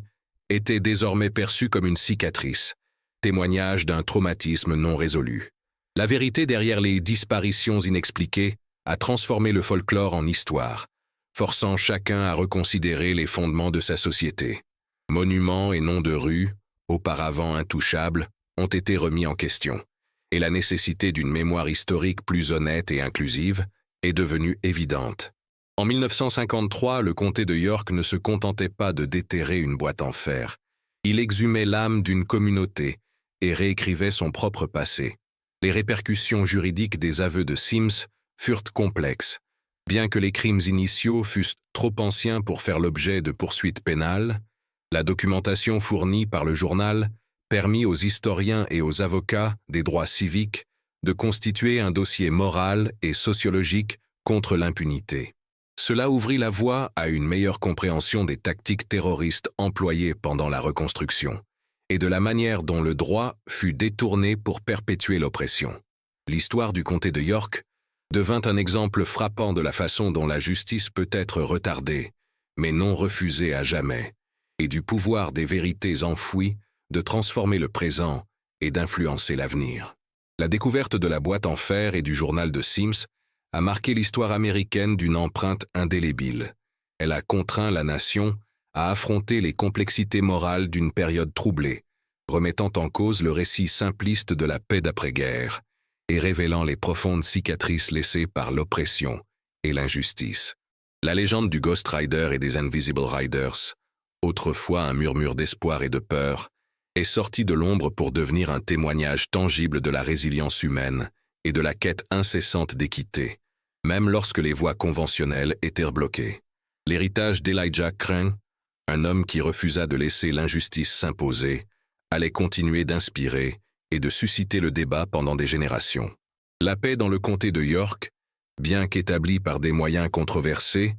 était désormais perçu comme une cicatrice, témoignage d'un traumatisme non résolu. La vérité derrière les disparitions inexpliquées a transformé le folklore en histoire, forçant chacun à reconsidérer les fondements de sa société. Monuments et noms de rues, auparavant intouchables, ont été remis en question, et la nécessité d'une mémoire historique plus honnête et inclusive est devenue évidente. En 1953, le comté de York ne se contentait pas de déterrer une boîte en fer. Il exhumait l'âme d'une communauté et réécrivait son propre passé. Les répercussions juridiques des aveux de Sims furent complexes. Bien que les crimes initiaux fussent trop anciens pour faire l'objet de poursuites pénales, la documentation fournie par le journal permit aux historiens et aux avocats des droits civiques de constituer un dossier moral et sociologique contre l'impunité. Cela ouvrit la voie à une meilleure compréhension des tactiques terroristes employées pendant la reconstruction et de la manière dont le droit fut détourné pour perpétuer l'oppression. L'histoire du comté de York devint un exemple frappant de la façon dont la justice peut être retardée, mais non refusée à jamais, et du pouvoir des vérités enfouies de transformer le présent et d'influencer l'avenir. La découverte de la boîte en fer et du journal de Sims a marqué l'histoire américaine d'une empreinte indélébile. Elle a contraint la nation à affronter les complexités morales d'une période troublée, remettant en cause le récit simpliste de la paix d'après-guerre et révélant les profondes cicatrices laissées par l'oppression et l'injustice. La légende du Ghost Rider et des Invisible Riders, autrefois un murmure d'espoir et de peur, est sortie de l'ombre pour devenir un témoignage tangible de la résilience humaine et de la quête incessante d'équité, même lorsque les voies conventionnelles étaient bloquées. L'héritage d'Elijah Crane, un homme qui refusa de laisser l'injustice s'imposer, allait continuer d'inspirer et de susciter le débat pendant des générations. La paix dans le comté de York, bien qu'établie par des moyens controversés,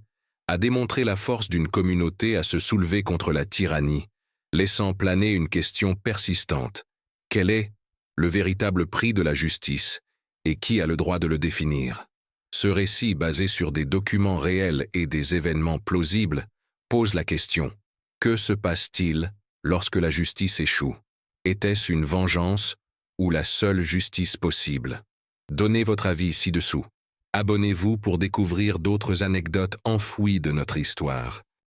a démontré la force d'une communauté à se soulever contre la tyrannie, laissant planer une question persistante. Quel est le véritable prix de la justice et qui a le droit de le définir? Ce récit, basé sur des documents réels et des événements plausibles, pose la question. Que se passe-t-il lorsque la justice échoue? Était-ce une vengeance ou la seule justice possible? Donnez votre avis ci-dessous. Abonnez-vous pour découvrir d'autres anecdotes enfouies de notre histoire.